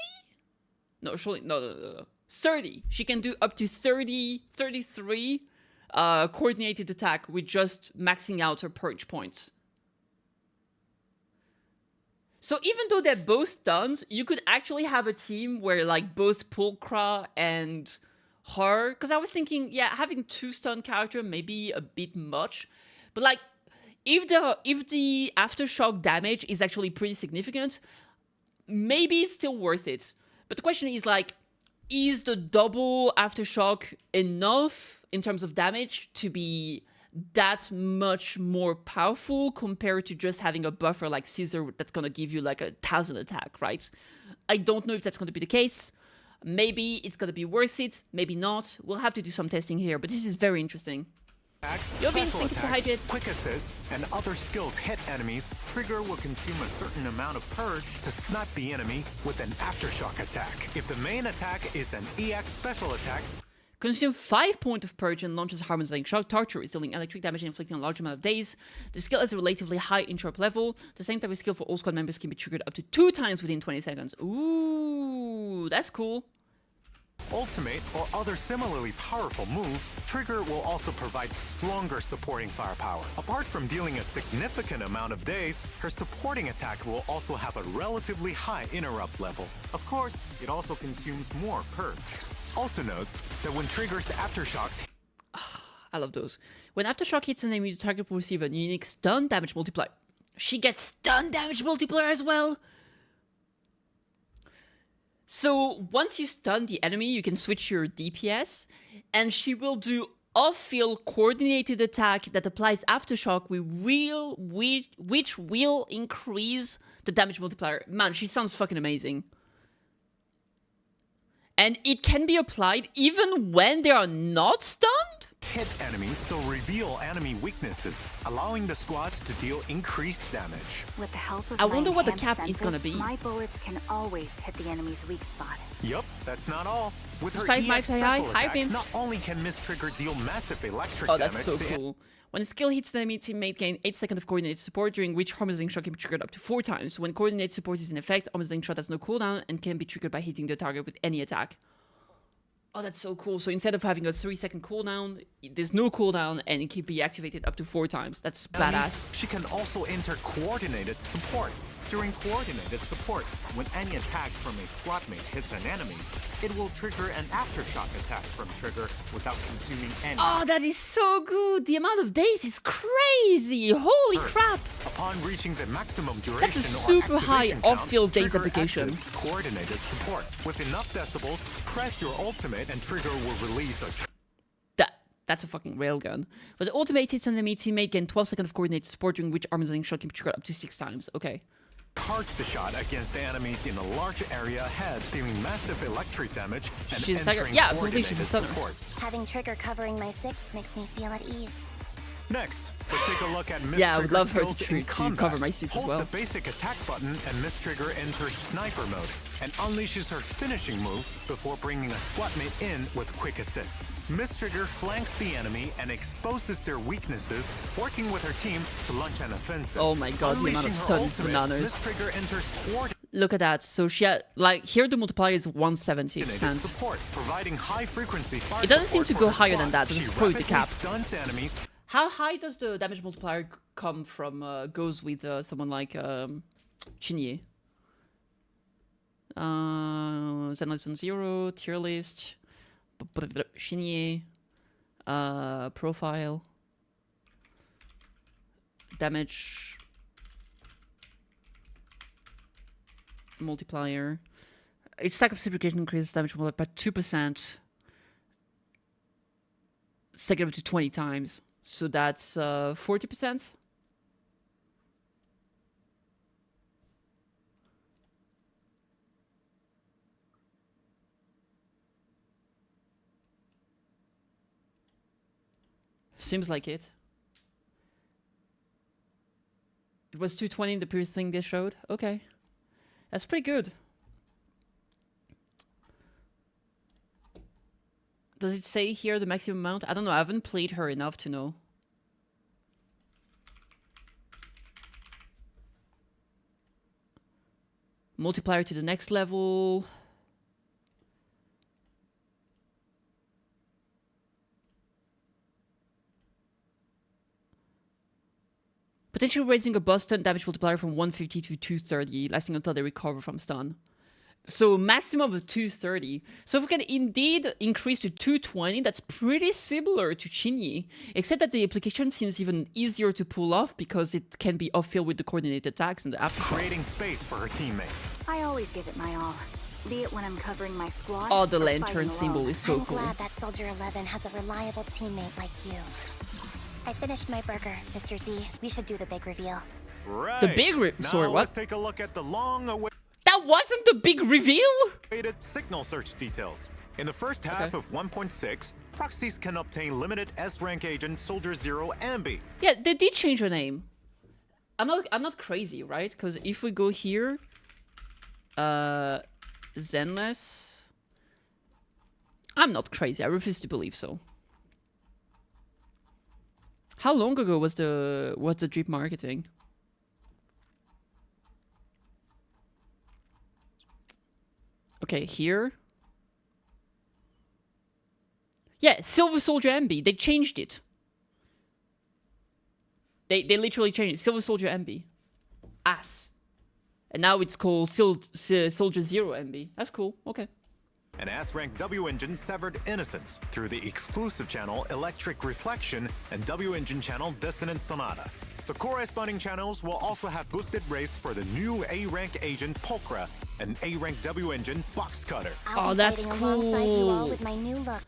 No, surely no. 30. She can do up to 33 coordinated attack with just maxing out her purge points. So even though they're both stunned, you could actually have a team where like both Pulchra and her, because I was thinking, yeah, having 2 stun character may be a bit much, but like if the aftershock damage is actually pretty significant, maybe it's still worth it. But the question is like, is the double aftershock enough in terms of damage to be that much more powerful compared to just having a buffer like Scissor that's gonna give you like 1,000 attack, right? I don't know if that's gonna be the case. Maybe it's gonna be worth it, maybe not. We'll have to do some testing here, but this is very interesting. You'll be Special instinctive to attacks, hype it. quick assists, and other skills hit enemies, trigger will consume a certain amount of purge to snipe the enemy with an aftershock attack. If the main attack is an EX special attack, Consume 5 points of purge and launches harmonizing shock. Torture is dealing electric damage and inflicting a large amount of days. The skill has a relatively high interrupt level. The same type of skill for all squad members can be triggered up to 2 times within 20 seconds. Ooh, that's cool. ultimate, or other similarly powerful move, trigger will also provide stronger supporting firepower. Apart from dealing a significant amount of days, her supporting attack will also have a relatively high interrupt level. Of course, it also consumes more purge. Also note that when triggers aftershocks, I love those. When aftershock hits an enemy, the target will receive a unique stun damage multiplier. She gets stun damage multiplier as well. So once you stun the enemy, you can switch your DPS, and she will do off-field coordinated attack that applies aftershock, which will increase the damage multiplier. Man, she sounds fucking amazing. And it can be applied even when they are not stunned? hit enemies to reveal enemy weaknesses, allowing the squad to deal increased damage. With the help of I wonder what the enhanced cap is senses, gonna be. My bullets can always hit the enemy's weak spot. Yup, that's not all. With her Despite my EX high special attack, Vince. not only can Miss Trigger deal massive electric Oh, damage, that's so the cool. When a skill hits the enemy teammate, gain 8 seconds of coordinated support, during which harmonizing shot can be triggered up to 4 times. When coordinated support is in effect, harmonizing shot has no cooldown and can be triggered by hitting the target with any attack. Oh, that's so cool. So instead of having a 3-second cooldown, there's no cooldown and it can be activated up to 4 times. That's badass. She can also enter coordinated support. During coordinated support, when any attack from a squad mate hits an enemy, it will trigger an aftershock attack from trigger without consuming any. Oh, that is so good. The amount of days is crazy. Holy crap. Upon reaching the maximum duration That's a or super high activation count, off-field days trigger application. access coordinated support. With enough decibels, press your ultimate and trigger will release a That's a fucking railgun. But the ultimate hits an enemy teammate, gain 12 seconds of coordinated support, during which harmonizing shot can be triggered up to 6 times. Okay. charge the shot against the enemies in a large area ahead, dealing massive electric damage and She's a tiger. entering Yeah, absolutely, she's a coordinated stunner. support. Having Trigger covering my 6 makes me feel at ease. Next, let's take a look at Miss Yeah, I would Trigger's love her to skills in combat. cover my 6 as Hold well. the basic attack button and Miss Trigger enters sniper mode and unleashes her finishing move before bringing a squad mate in with quick assist. Miss Trigger flanks the enemy and exposes their weaknesses, working with her team to launch an offensive. Oh my god, the amount of Unleashing her stuns, ultimate, bananas. Miss Trigger enters Look at that. So she had, like, here the multiplier is 170%. Support, providing high frequency fire It doesn't seem to support go for her higher than squad. that. This is She probably the rapidly cap. stuns enemies. How high does the damage multiplier come from, goes with someone like Chinye? Zenless Zone Zero, tier list, Chinye, profile, damage multiplier. Its stack of supplication increases damage multiplier by 2%. Second up to 20 times. So that's 40%. Seems like it. It was 220 in the previous thing they showed. Okay. That's pretty good. Does it say here the maximum amount? I don't know. I haven't played her enough to know. Multiplier to the next level. Potentially raising a boss stun damage multiplier from 150 to 230, lasting until they recover from stun. So maximum of 230. So if we can indeed increase to 220, that's pretty similar to Chinyi, except that the application seems even easier to pull off because it can be off-field with the coordinated attacks and the aftershock. Creating space for her teammates. I always give it my all, be it when I'm covering my squad. Oh, the or lantern fighting symbol alone. is so I'm cool. glad that Soldier 11 has a reliable teammate like you. I finished my burger, Mr. Z. We should do the big reveal. Right. The big sorry, now what? let's take a look at the long-awaited That wasn't the big reveal? signal search details. In the first half of 1.6, proxies can obtain limited S-rank agent Soldier Zero Anby. Yeah, they did change her name. I'm not crazy, right? Because if we go here, Zenless. I'm not crazy. I refuse to believe so. How long ago was the drip marketing? Okay, here. Yeah, Silver Soldier Anby. They changed it. They literally changed it. Silver Soldier Anby. Ass. And now it's called Soldier Zero Anby. That's cool. Okay. An S-rank W engine severed Innocence through the exclusive channel Electric Reflection and W engine channel Dissonant Sonata. The corresponding channels will also have boosted race for the new A-rank agent Pulchra and A-rank W engine Box Cutter. I'll be that's fighting alongside you all cool. with my new look.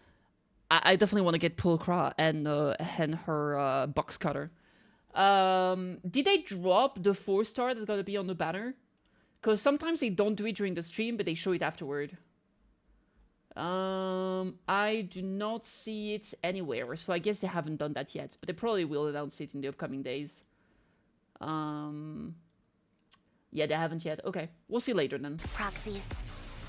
I definitely want to get Pulchra and her box cutter. Did they drop the 4-star that's gonna be on the banner? Because sometimes they don't do it during the stream, but they show it afterward. I do not see it anywhere, so I guess they haven't done that yet, but they probably will announce it in the upcoming days. Yeah, they haven't yet. Okay, we'll see later then. Proxies.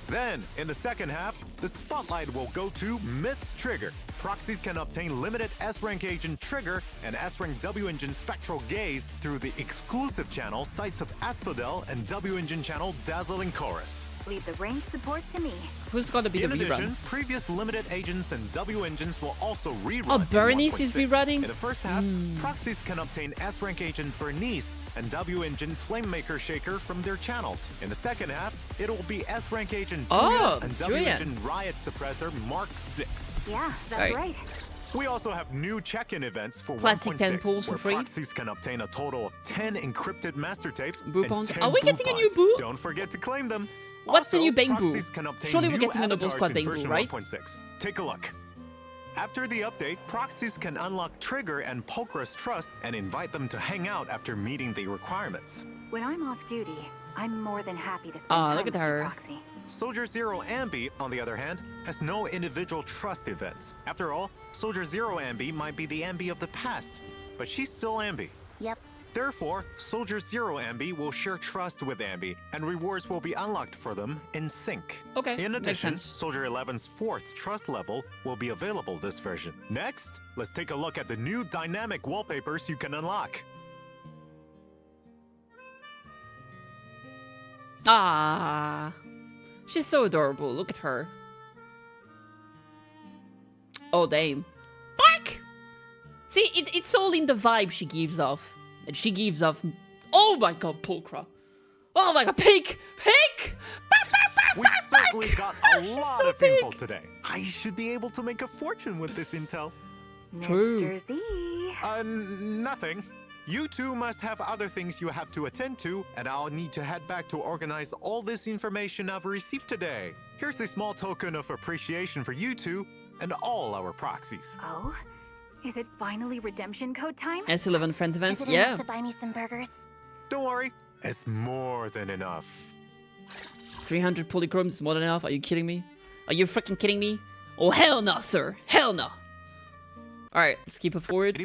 Then, in the second half, the spotlight will go to Miss Trigger. Proxies can obtain limited S-rank agent Trigger and S-rank W engine Spectral Gaze through the exclusive channel Sights of Asphodel and W engine channel Dazzling Chorus. Leave the range support to me. Who's gonna be In the addition, rerun? previous limited agents and W engines will also rerun. Oh, in Bernice is 1.6. rerunning? In the first half, proxies can obtain S-rank agent Bernice and W engine Flamemaker Shaker from their channels. In the second half, it will be S-rank agent Oh, Julia and W Julia. engine Riot Suppressor Mark 6. Yeah, that's Right. right. We also have new check-in events for Classic 10 1.6, pulls for where free. proxies can obtain a total of 10 encrypted master tapes Boo and pawns. 10 Are we boo getting a new pods. boo? Don't forget to claim them. What's the Also, new Bang Boo? proxies can obtain Surely we're new getting a Noble avatars Squad in Bang Boo, version right? 1.6. Take a look. After the update, proxies can unlock Trigger and Pulchra's trust and invite them to hang out after meeting the requirements. When I'm off duty, I'm more than happy to spend Aw, time look at with you, her. Proxy. Soldier Zero Anby, on the other hand, has no individual trust events. After all, Soldier Zero Anby might be the Anby of the past, but she's still Anby. Yep. Therefore, Soldier Zero Anby will share trust with Anby, and rewards will be unlocked for them in sync. Okay, In makes addition, sense. Soldier 11's 4th trust level will be available this version. Next, let's take a look at the new dynamic wallpapers you can unlock. Ah, she's so adorable. Look at her. Oh, damn. Bark! See, it's all in the vibe she gives off. And she gives off... Oh my god, Pulchra. Oh my god, pig! Pig! We certainly got a lot of info today. I should be able to make a fortune with this intel. Mr. Z. Nothing. You two must have other things you have to attend to, and I'll need to head back to organize all this information I've received today. Here's a small token of appreciation for you two and all our proxies. Oh? Is it finally redemption code time? S11 Friends event, Is it yeah. enough to buy me some burgers? Don't worry, it's more than enough. 300 polychromes is more than enough. Are you kidding me? Are you freaking kidding me? Oh, hell no, sir. Hell no. Alright, let's keep it forward.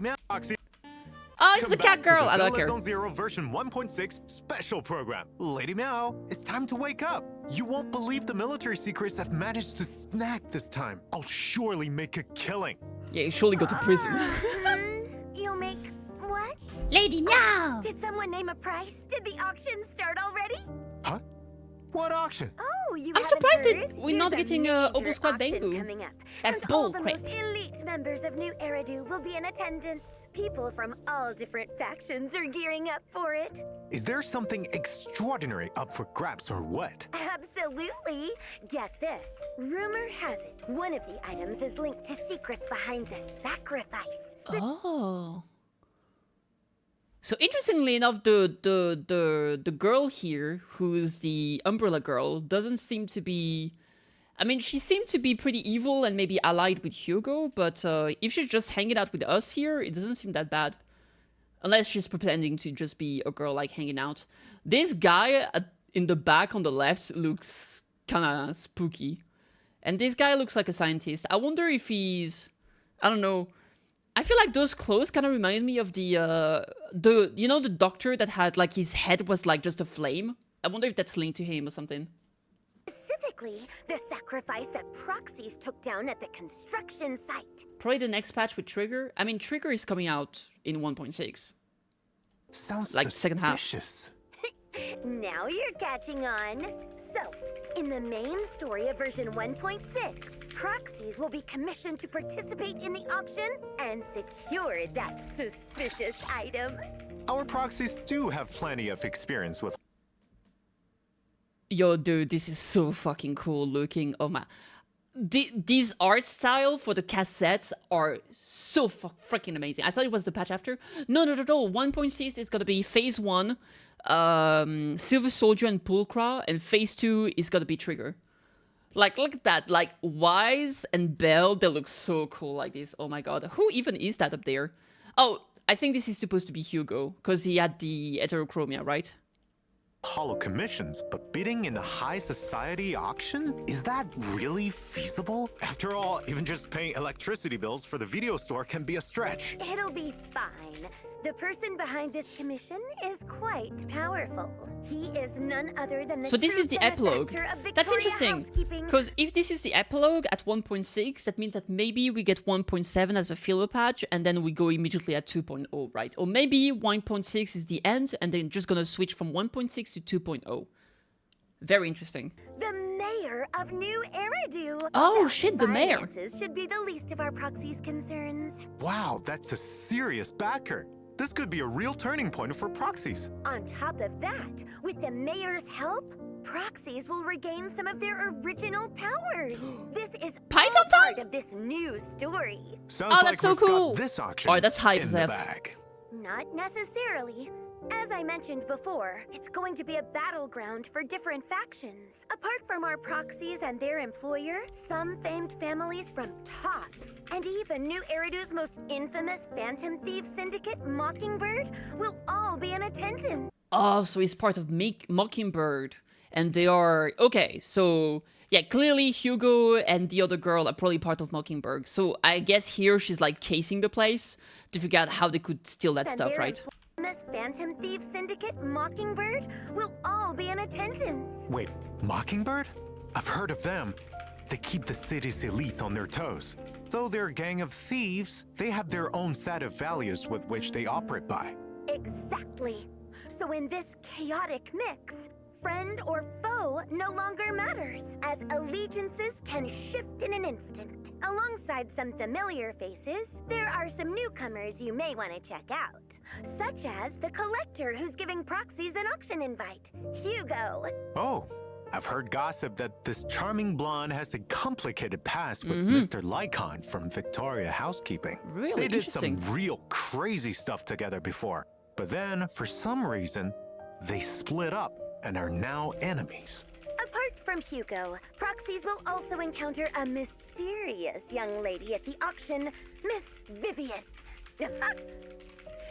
Oh, it's the cat girl. I don't care. Zenless Zone Zero version 1.6 special program. Lady Meow, it's time to wake up. You won't believe the military secrets I've managed to snag this time. I'll surely make a killing. Yeah, you surely go to prison. You'll make what? Lady Meow! Did someone name a price? Did the auction start already? Huh? What auction? Oh, you I'm haven't surprised heard? that we're There's not a getting major Opal Squad auction Bamboo. coming up, That's and all bull the crap. most elite members of New Eridu will be in attendance. People from all different factions are gearing up for it. Is there something extraordinary up for grabs or what? Absolutely. Get this. Rumor has it, one of the items is linked to secrets behind the sacrifice. Oh. So interestingly enough, the girl here, who's the umbrella girl, doesn't seem to be... I mean, she seemed to be pretty evil and maybe allied with Hugo, but if she's just hanging out with us here, it doesn't seem that bad. Unless she's pretending to just be a girl, like, hanging out. This guy in the back on the left looks kind of spooky. And this guy looks like a scientist. I wonder if he's... I don't know... I feel like those clothes kind of remind me of the you know, the doctor that had, like, his head was, like, just a flame? I wonder if that's linked to him or something. Specifically, the sacrifice that proxies took down at the construction site. Probably the next patch with Trigger. I mean, Trigger is coming out in 1.6. Sounds like second half. suspicious. Now you're catching on. So, in the main story of version 1.6, proxies will be commissioned to participate in the auction and secure that suspicious item. Our proxies do have plenty of experience with... Yo, dude, this is so fucking cool looking. Oh my... These art style for the cassettes are so freaking amazing. I thought it was the patch after. No. 1.6 is gonna be phase 1, Silver Soldier and Pulchra, and phase 2 is gonna be Trigger. Like, look at that. Like, Wise and Belle, they look so cool like this. Oh my god. Who even is that up there? Oh, I think this is supposed to be Hugo, because he had the heterochromia, right? hollow commissions, but bidding in a high society auction? Is that really feasible? After all, even just paying electricity bills for the video store can be a stretch. It'll be fine. The person behind this commission is quite powerful. He is none other than the So this is the epilogue. That's interesting, housekeeping. because if this is the epilogue at 1.6, that means that maybe we get 1.7 as a filler patch, and then we go immediately at 2.0, right? Or maybe 1.6 is the end, and then just gonna switch from 1.6 to 2.0. Very interesting. The mayor of New Eridu. Oh, So shit, the mayor. finances should be the least of our proxy's concerns. Wow, that's a serious backer. This could be a real turning point for proxies. On top of that, with the mayor's help, proxies will regain some of their original powers. This is Python all time? part of this new story. Sounds Oh, like that's so we've got cool. this auction Oh, that's hype, in the Zeph. bag. Not necessarily. As I mentioned before, it's going to be a battleground for different factions. Apart from our proxies and their employer, some famed families from Tops, and even New Eridu's most infamous Phantom Thief Syndicate, Mockingbird, will all be in attendance. Oh, so he's part of Mockingbird. And they are... Okay, so... Yeah, clearly Hugo and the other girl are probably part of Mockingbird. So I guess here she's like casing the place to figure out how they could steal that And stuff, their right? infamous Phantom Thief Syndicate, Mockingbird, will all be in attendance. Wait, Mockingbird? I've heard of them. They keep the city's elites on their toes. Though they're a gang of thieves, they have their own set of values with which they operate by. Exactly. So in this chaotic mix, friend or foe no longer matters, as allegiances can shift in an instant. Alongside some familiar faces, there are some newcomers you may want to check out, such as the collector who's giving proxies an auction invite, Hugo. Oh, I've heard gossip that this charming blonde has a complicated past with Mr. Lycon from Victoria Housekeeping. Really They did interesting. some real crazy stuff together before, but then, for some reason, they split up and are now enemies. Apart from Hugo, proxies will also encounter a mysterious young lady at the auction, Miss Vivian.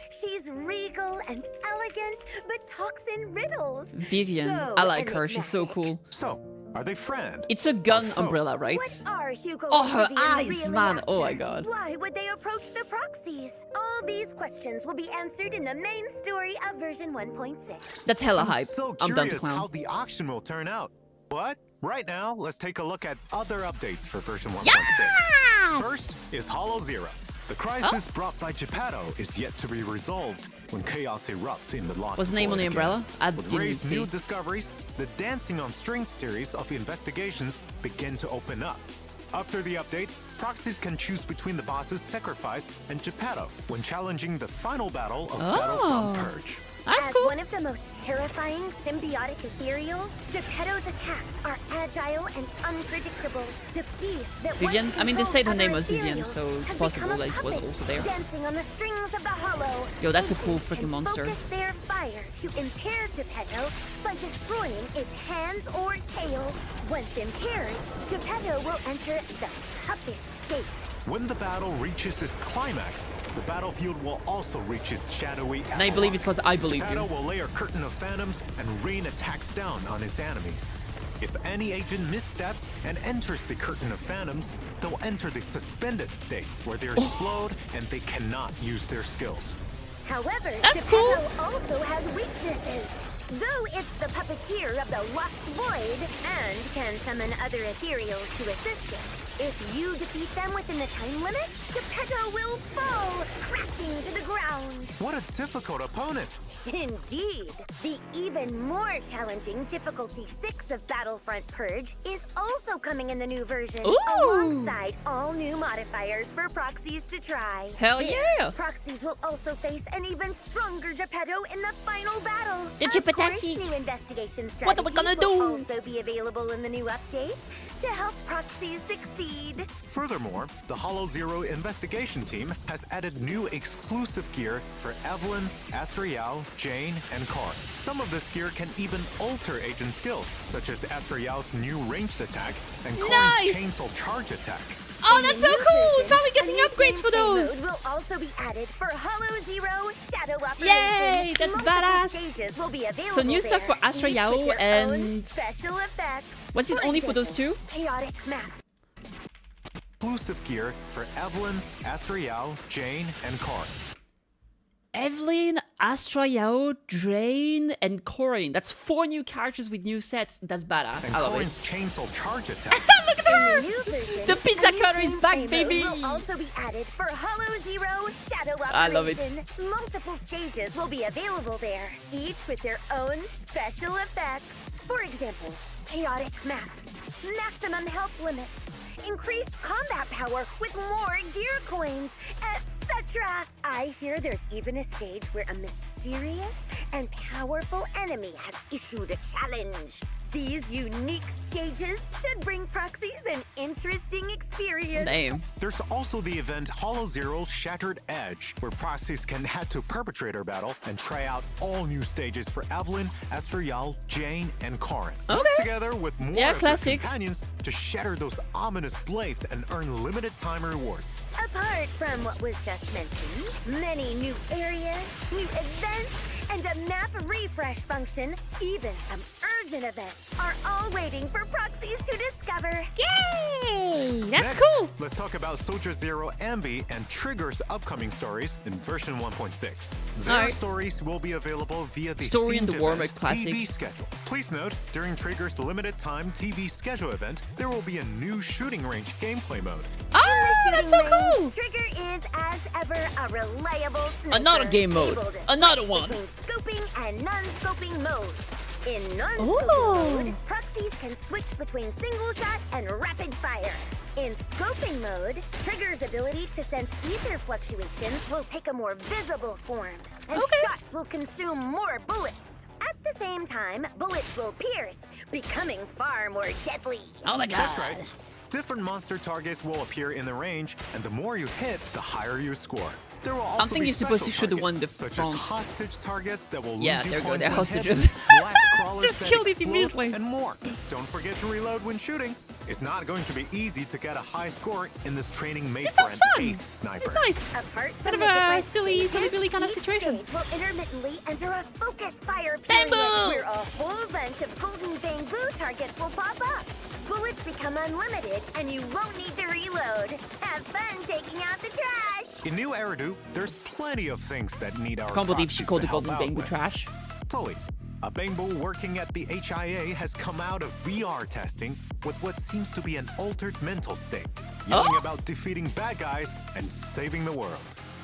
She's regal and elegant, but talks in riddles. Vivian, So I like her. She's so enigmatic. cool. So, are they friend? It's a gun foe? umbrella, right? What are Hugo Oh, and her Vivian eyes, really man. Oh my after? god. Why would they approach the proxies? All these questions will be answered in the main story of version 1.6. That's hella I'm hype. so I'm done to curious how clown. the auction will turn out. But right now, let's take a look at other updates for version 1.6. Yeah! First is Hollow Zero. The crisis brought by Geppetto is yet to be resolved when chaos erupts in the Lost What's the name on Void the again. umbrella? I With didn't Ray's see. new discoveries, the Dancing on Strings series of investigations begin to open up. After the update, proxies can choose between the boss's Sacrifice and Geppetto when challenging the final battle of Battlefront Purge. That's As cool. one of the most terrifying symbiotic ethereals, Geppetto's attacks are agile and unpredictable. The beast that Vivian? once I mean, they said her controlled name other was Vivian, ethereals so it's has possible become a that it was puppet, also there. dancing on the strings of the hollow. Yo, that's a cool Agents freaking can monster. Focus their fire to impair Geppetto by destroying its hands or tail. Once impaired, Geppetto will enter the puppet state. When the battle reaches its climax, the battlefield will also reach its shadowy And I believe it's epilogue. because I believe Geppetto you. will lay a curtain of phantoms and rain attacks down on his enemies. If any agent missteps and enters the curtain of phantoms, they'll enter the suspended state where they're slowed and they cannot use their skills. However, That's Geppetto cool. also has weaknesses. Though it's the puppeteer of the Lost Void and can summon other ethereals to assist it, if you defeat them within the time limit, Geppetto will fall, crashing to the ground. What a difficult opponent! Indeed. The even more challenging Difficulty 6 of Battlefront Purge is also coming in the new version, Ooh. alongside all new modifiers for proxies to try. Hell There, yeah! Proxies will also face an even stronger Geppetto in the final battle. The Of course, Geppetto. new investigation strategies What are we gonna will do? also be available in the new update to help proxies succeed. Furthermore, the Hollow Zero investigation team has added new exclusive gear for Evelyn, Astriel, Jane, and Car. Some of this gear can even alter agent skills, such as Astriel's new ranged attack and Cor's Nice! chainsaw charge attack. Oh, In the that's so new cool! version, Finally a getting new upgrades for gameplay those! mode will also be added for Hollow Zero Shadow Operation. Yay, that's Multiple badass. stages will be available So new stuff there, for Astra each Yao with their own and- special effects. Was it only for those two? Chaotic map. Exclusive gear for Evelyn, Astriel, Jane, and Car. Evelyn, Astra Yao, Drain, and Corin. That's 4 new characters with new sets. That's badass. And I love it. Corin's chainsaw charge attack. Look at In her! the new version, The pizza a new cutter is back, gameplay baby! mode will also be added for Hollow Zero Shadow Operation. I love it. Multiple stages will be available there, each with their own special effects. For example, chaotic maps, maximum health limits, increased combat power with more gear coins, etc. I hear there's even a stage where a mysterious and powerful enemy has issued a challenge. These unique stages should bring proxies an interesting experience. Damn. There's also the event Hollow Zero's Shattered Edge, where proxies can head to Perpetrator Battle and try out all new stages for Evelyn, Astriel, Jane, and Corin. Okay. Work together with more Yeah, of their classic. companions to shatter those ominous blades and earn limited time rewards. Apart from what was just mentioned, many new areas, new events, and a map refresh function, even some urgent events, are all waiting for proxies to discover. Yay! That's Next, cool! let's talk about Soldier Zero Anby and Trigger's upcoming stories in version 1.6. Their Alright. stories will be available via the Story in themed the War event Mode Classic. TV schedule. Please note, during Trigger's limited time TV schedule event, there will be a new shooting range gameplay mode. Oh, that's so Shooting cool! range, Trigger is, as ever, a reliable sniper. Another game mode. able to Another switch one. between scoping and non-scoping modes. In non-scoping Ooh. mode, proxies can switch between single shot and rapid fire. In scoping mode, Trigger's ability to sense ether fluctuations will take a more visible form, and shots will consume more bullets. At the same time, bullets will pierce, becoming far more deadly. Oh my god. That's right. Different monster targets will appear in the range, and the more you hit, the higher you score. There will also think be you're supposed to special shoot the one in the targets, such front. as hostage targets that will Yeah, lose you there you go, points they're when hostages. hit, black crawlers Just that kill these explode, immediately. and more. Don't forget to reload when shooting. It's not going to be easy to get a high score in this training made This for sounds an fun. ace sniper. It's nice. Apart Kind from of the a different silly stages, Billy kind of each situation. stage will intermittently enter a focus fire period, Bamboo! where a whole bunch of golden bamboo targets will pop up. Bullets become unlimited, and you won't need to reload. Have fun taking out the trash! In New Eridu, there's plenty of things that need our I can't believe she proxies called to the help golden out bamboo with. trash. Totally. A bamboo working at the HIA has come out of VR testing with what seems to be an altered mental state, yelling Oh? about defeating bad guys and saving the world.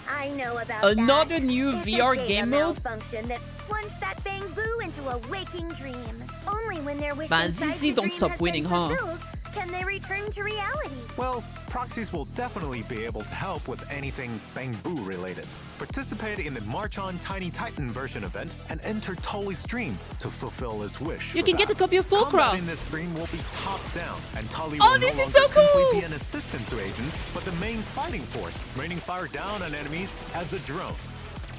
I know about Another that. new It's VR a data game mode? malfunction that's plunged that bamboo into a waking dream. Only when their wish Man, inside Zizi the don't dream stop has winning, been huh? fulfilled, can they return to reality. Well, proxies will definitely be able to help with anything bamboo related. Participate in the March on Tiny Titan version event and enter Tully's dream to fulfill his wish. You for can get that. a copy of Combat Pulchra. in this stream will be top down, and Tully Oh, will no this is longer so cool! simply be an assistant to agents, but the main fighting force, raining fire down on enemies as a drone.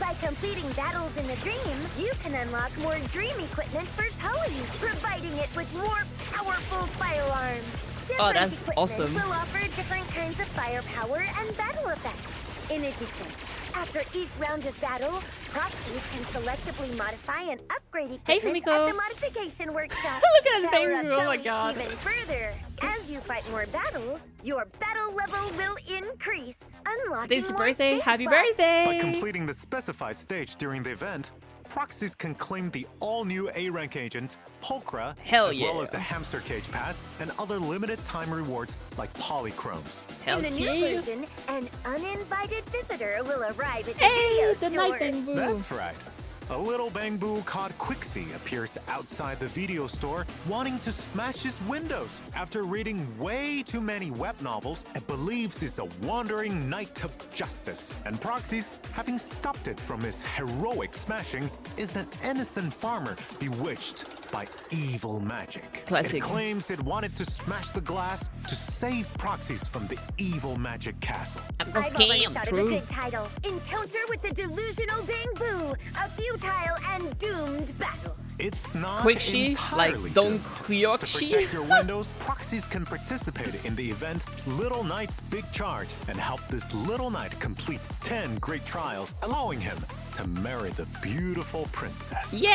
By completing battles in the dream, you can unlock more dream equipment for Tully, providing it with more powerful firearms. Oh, Different that's equipment awesome. will offer different kinds of firepower and battle effects. In addition, after each round of battle, proxies can selectively modify and upgrade Hey, equipment Fumiko. at the modification workshop. Look at to that power bamboo, up oh my Tully god. even further. As you fight more battles, your battle level will increase, unlocking Today's your more birthday. stage Happy buffs. birthday. By completing the specified stage during the event, proxies can claim the all-new A-rank agent, Pulchra, Hell as well yeah. as the Hamster Cage Pass and other limited time rewards like polychromes. Hell In the new yeah. version, an uninvited visitor will arrive at the Hey, video the night store. bamboo. That's right. A little bamboo called Quixie appears outside the video store wanting to smash his windows after reading way too many web novels and believes he's a wandering knight of justice. And Proxies, having stopped it from his heroic smashing, is an innocent farmer bewitched by evil magic. Classic. It claims it wanted to smash the glass to save Proxies from the evil magic castle. I've already thought of a True. good title. Encounter with the Delusional Bamboo, a futile and doomed battle. It's not Quixie, entirely like Don doomed. To Quixie. protect your windows, proxies can participate in the event Little Knight's Big Charge and help this little knight complete 10 great trials, allowing him to marry the beautiful princess. During the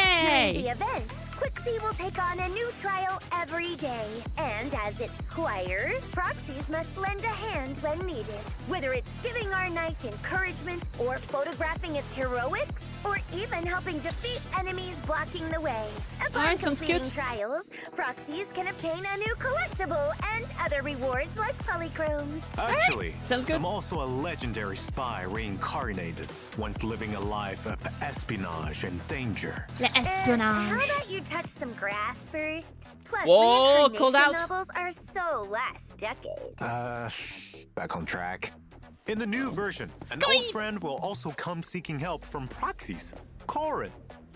Yay! event, Quixie will take on a new trial every day. And as its squire, proxies must lend a hand when needed. Whether it's giving our knight encouragement, or photographing its heroics, or even helping defeat enemies blocking the way. Upon Alright, sounds completing good. trials, proxies can obtain a new collectible and other rewards like polychromes. Actually, sounds good. I'm also a legendary spy reincarnated, once living a life of espionage and danger. How about you touch some grass first? Plus, Whoa, reincarnation called out. novels are so last decade. Back on track. In the new version, an old friend will also come seeking help from proxies. Corin.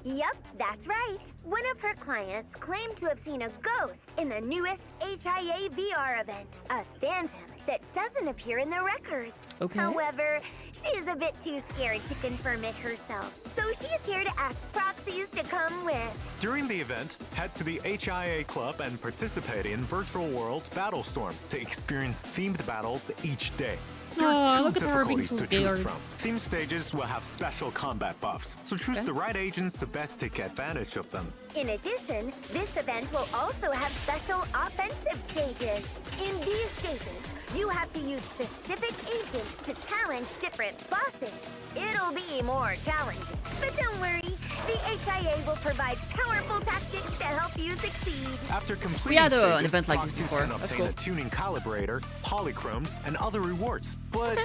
Yep, that's right. One of her clients claimed to have seen a ghost in the newest HIA VR event, a phantom that doesn't appear in the records. Okay. However, she is a bit too scared to confirm it herself, so she's here to ask proxies to come with. During the event, head to the HIA Club and participate in Virtual World Battlestorm to experience themed battles each day. There are Aw, two look at her being difficulties so to choose scared. from. Theme stages will have special combat buffs, so choose the right agents to best take advantage of them. In addition, this event will also have special offensive stages. In these stages, you have to use specific agents to challenge different bosses. It'll be more challenging. But don't worry, the HIA will provide powerful tactics to help you succeed. After completing We had an stages, event like this proxies before. can That's obtain cool. a tuning calibrator, polychromes, and other rewards. But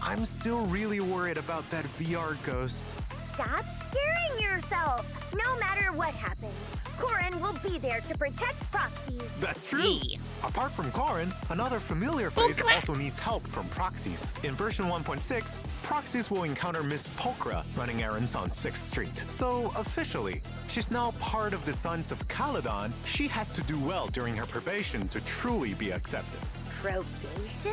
I'm still really worried about that VR ghost. Stop scaring yourself. No matter what happens, Corin will be there to protect proxies. That's true. Apart from Corin, another familiar face also needs help from proxies. In version 1.6, proxies will encounter Miss Pulchra running errands on 6th Street. Though officially, she's now part of the Sons of Caledon, she has to do well during her probation to truly be accepted. Probation?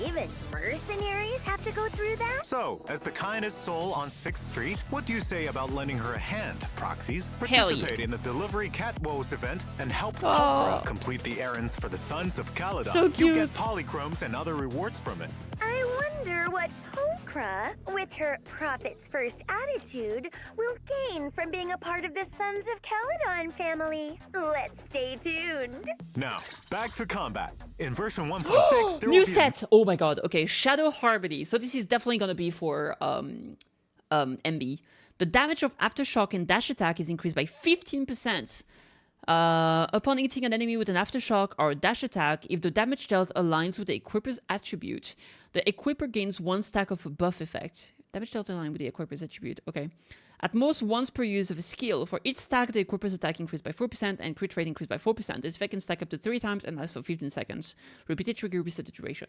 Even mercenaries have to go through that? So, as the kindest soul on 6th Street, what do you say about lending her a hand, proxies? Hell yeah. Participate in the Delivery Cat Woes event and help Pulchra complete the errands for the Sons of Caledon. So cute. You'll get polychromes and other rewards from it. I wonder what Pulchra, with her profits first attitude, will gain from being a part of the Sons of Caledon family. Let's stay tuned. Now, back to combat. In version 1.6, there New will be set. Oh my god. Okay, Shadow Harmony. So this is definitely gonna be for Anby. The damage of aftershock and dash attack is increased by 15%. Upon hitting an enemy with an aftershock or a dash attack, if the damage dealt aligns with the equipper's attribute, the equipper gains 1 stack of a buff effect. Damage dealt aligns with the equipper's attribute. Okay. At most once per use of a skill. For each stack, the equipper's attack increased by 4% and crit rate increased by 4%. This effect can stack up to 3 times and lasts for 15 seconds. Repeated trigger reset the duration.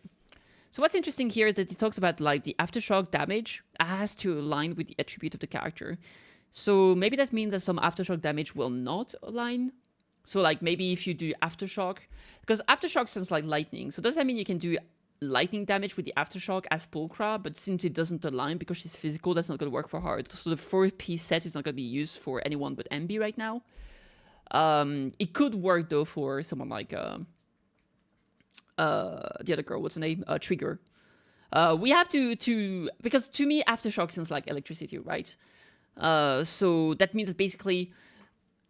So what's interesting here is that it talks about like the aftershock damage has to align with the attribute of the character. So maybe that means that some aftershock damage will not align. So like maybe if you do aftershock, because aftershock sounds like lightning. So does that mean you can do lightning damage with the aftershock as Pulchra, but since it doesn't align because she's physical, that's not going to work for her. So the 4-piece set is not going to be used for anyone but Anby right now. It could work though for someone like the other girl. What's her name? Trigger. We have to because to me aftershock sounds like electricity, right? So that means that basically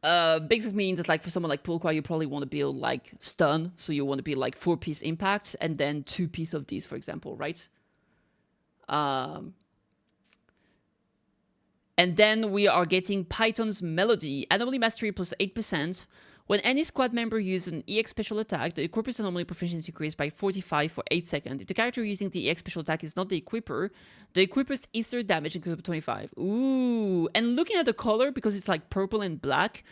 means that like for someone like Pulchra, you probably want to build like stun, so you want to be like 4-piece impact and then 2-piece of these, for example, right? And then we are getting Python's Melody, anomaly mastery plus 8%. When any squad member uses an EX special attack, the equipper's anomaly proficiency increased by 45 for 8 seconds. If the character using the EX special attack is not the equipper's ether damage increases by 25. Ooh, and looking at the color, because it's like purple and black,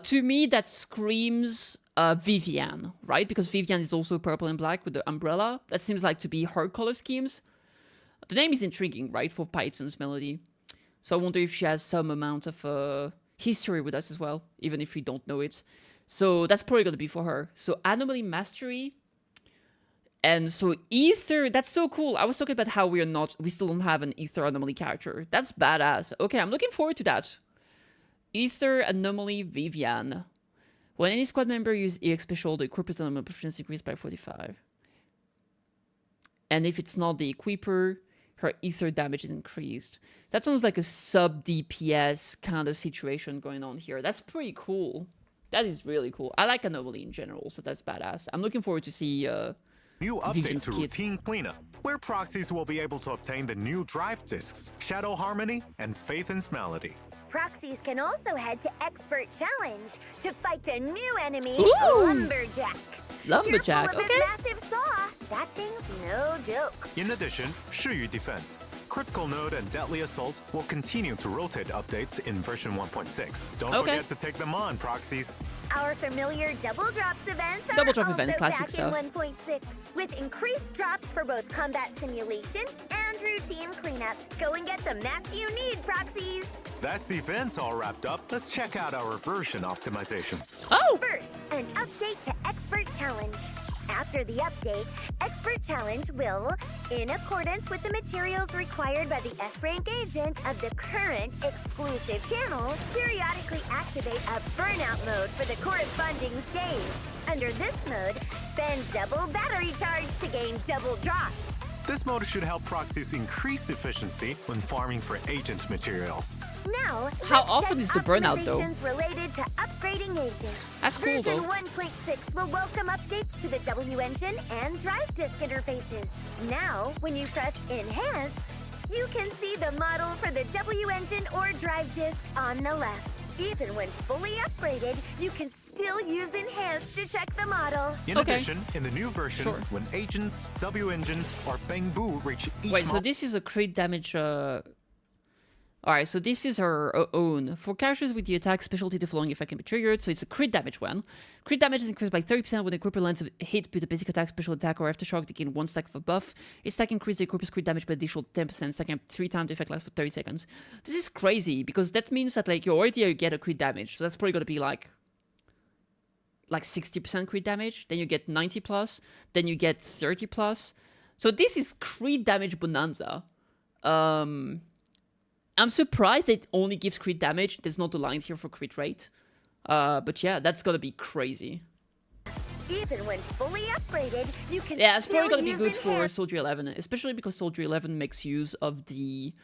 to me that screams Vivian, right? Because Vivian is also purple and black with the umbrella. That seems like to be her color schemes. The name is intriguing, right, for Python's Melody. So I wonder if she has some amount of history with us as well, even if we don't know it. So that's probably going to be for her. So anomaly mastery. And so ether, that's so cool. I was talking about how we still don't have an ether anomaly character. That's badass. Okay, I'm looking forward to that. Ether anomaly Vivian. When any squad member uses EX special, the equipper's anomaly proficiency increased by 45. And if it's not the equipper, her ether damage is increased. That sounds like a sub DPS kind of situation going on here. That's pretty cool. That is really cool. I like anomaly in general, so that's badass. I'm looking forward to see new update Vivian's to kit. routine cleanup, where proxies will be able to obtain the new drive discs, Shadow Harmony, and Faithen's Melody. Proxies can also head to Expert Challenge to fight the new enemy, Ooh. Lumberjack. Lumberjack, Careful of okay. his massive saw. That thing's no joke. In addition, Shiyu Defense, Critical Node, and Deadly Assault will continue to rotate updates in version 1.6. Don't Okay. forget to take them on, proxies. Our familiar double drops events are Double drop also event, classic back stuff. in 1.6, with increased drops for both combat simulation and routine cleanup. Go and get the mats you need, proxies. That's the event all wrapped up. Let's check out our version optimizations. Oh! First, an update to Expert Challenge. After the update, Expert Challenge will, in accordance with the materials required by the S-Rank agent of the current exclusive channel, periodically activate a burnout mode for the corresponding stage. Under this mode, spend double battery charge to gain double drops. This mode should help proxies increase efficiency when farming for agent materials. Now, How let's often check is the burnout, though? optimizations related to upgrading agents. That's cool, Version though. 1.6 will welcome updates to the W engine and drive disk interfaces. Now, when you press Enhance, you can see the model for the W engine or drive disk on the left. Even when fully upgraded, you can still use Enhance to check the model. In Okay. addition, in the new version, Sure. when agents, W engines, or Bangbu reach each Wait, so mod- this is a crit damage Alright, so this is her own. For characters with the attack specialty, the following effect can be triggered. So it's a crit damage one. Crit damage is increased by 30% when the equiper lands a hit with a basic attack, special attack, or aftershock. They gain 1 stack of a buff. Its stack increases the equiper's crit damage by additional 10%, stacking up 3 times the effect lasts for 30 seconds. This is crazy, because that means that like you already get a crit damage. So that's probably going to be like 60% crit damage. Then you get 90 plus. Then you get 30 plus. So this is crit damage bonanza. I'm surprised it only gives crit damage. There's not a line here for crit rate. But yeah, that's gonna be crazy. Even when fully upgraded, you can yeah, it's probably gonna be use good for Soldier 11, especially because Soldier 11 makes use of the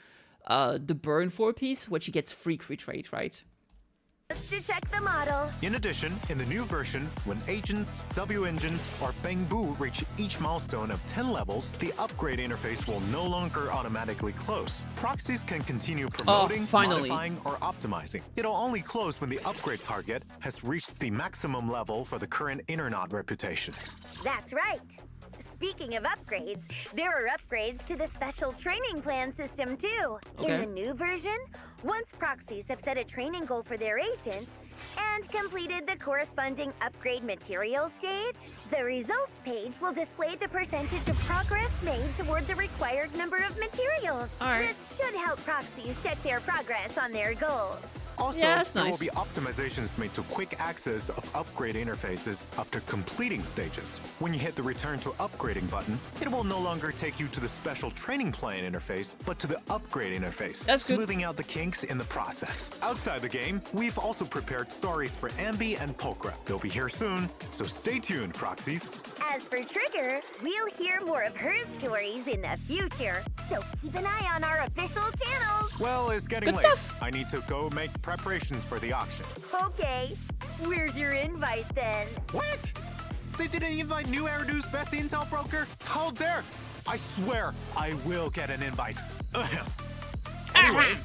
burn 4-piece, which he gets free crit rate, right? To check the model. In addition, in the new version, when agents, W-engines, or Bangbu reach each milestone of 10 levels, the upgrade interface will no longer automatically close. Proxies can continue promoting, modifying, or optimizing. It'll only close when the upgrade target has reached the maximum level for the current Internet reputation. That's right. Speaking of upgrades, there are upgrades to the special training plan system too. Okay. In the new version, once proxies have set a training goal for their agents and completed the corresponding upgrade material stage, the results page will display the percentage of progress made toward the required number of materials. This should help proxies check their progress on their goals. Also, yeah, that's there nice. will be optimizations made to quick access of upgrade interfaces after completing stages. When you hit the return to upgrading button, it will no longer take you to the special training plan interface, but to the upgrade interface, That's good. smoothing out the kinks in the process. Outside the game, we've also prepared stories for Anby and Pulchra. They'll be here soon, so stay tuned, proxies. As for Trigger, we'll hear more of her stories in the future, so keep an eye on our official channels. Well, it's getting Good late. stuff. I need to go make preparations for the auction. Okay, where's your invite then? What? They didn't invite New Eridu's best intel broker? How dare! I swear I will get an invite. Anyway,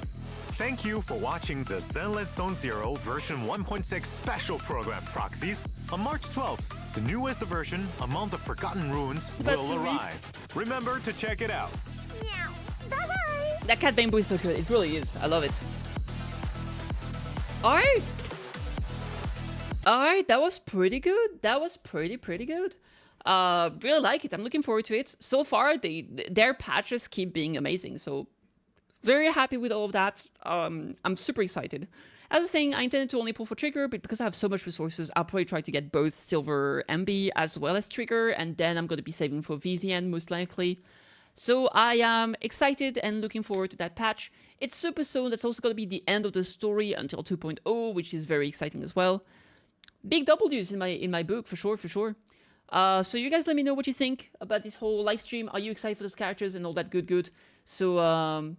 thank you for watching the Zenless Zone Zero version 1.6 special program, proxies. On March 12th, the newest version, Among the Forgotten Ruins, will arrive. Remember to check it out. Yeah, bye-bye. That cat bamboo is so good. It really is. I love it. Alright. Alright, that was pretty good. That was pretty good. Really like it. I'm looking forward to it. So far, their patches keep being amazing. So, very happy with all of that. I'm super excited. As I was saying, I intended to only pull for Trigger, but because I have so much resources, I'll probably try to get both Silver Anby as well as Trigger, and then I'm going to be saving for Vivian, most likely. So I am excited and looking forward to that patch. It's super soon. That's also going to be the end of the story until 2.0, which is very exciting as well. Big W's in my book, for sure. So you guys let me know what you think about this whole live stream. Are you excited for those characters and all that good? So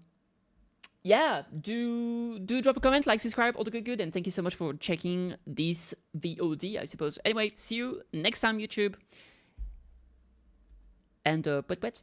yeah, do drop a comment, like, subscribe, all the good, and thank you so much for checking this VOD, I suppose. Anyway, see you next time, YouTube. And but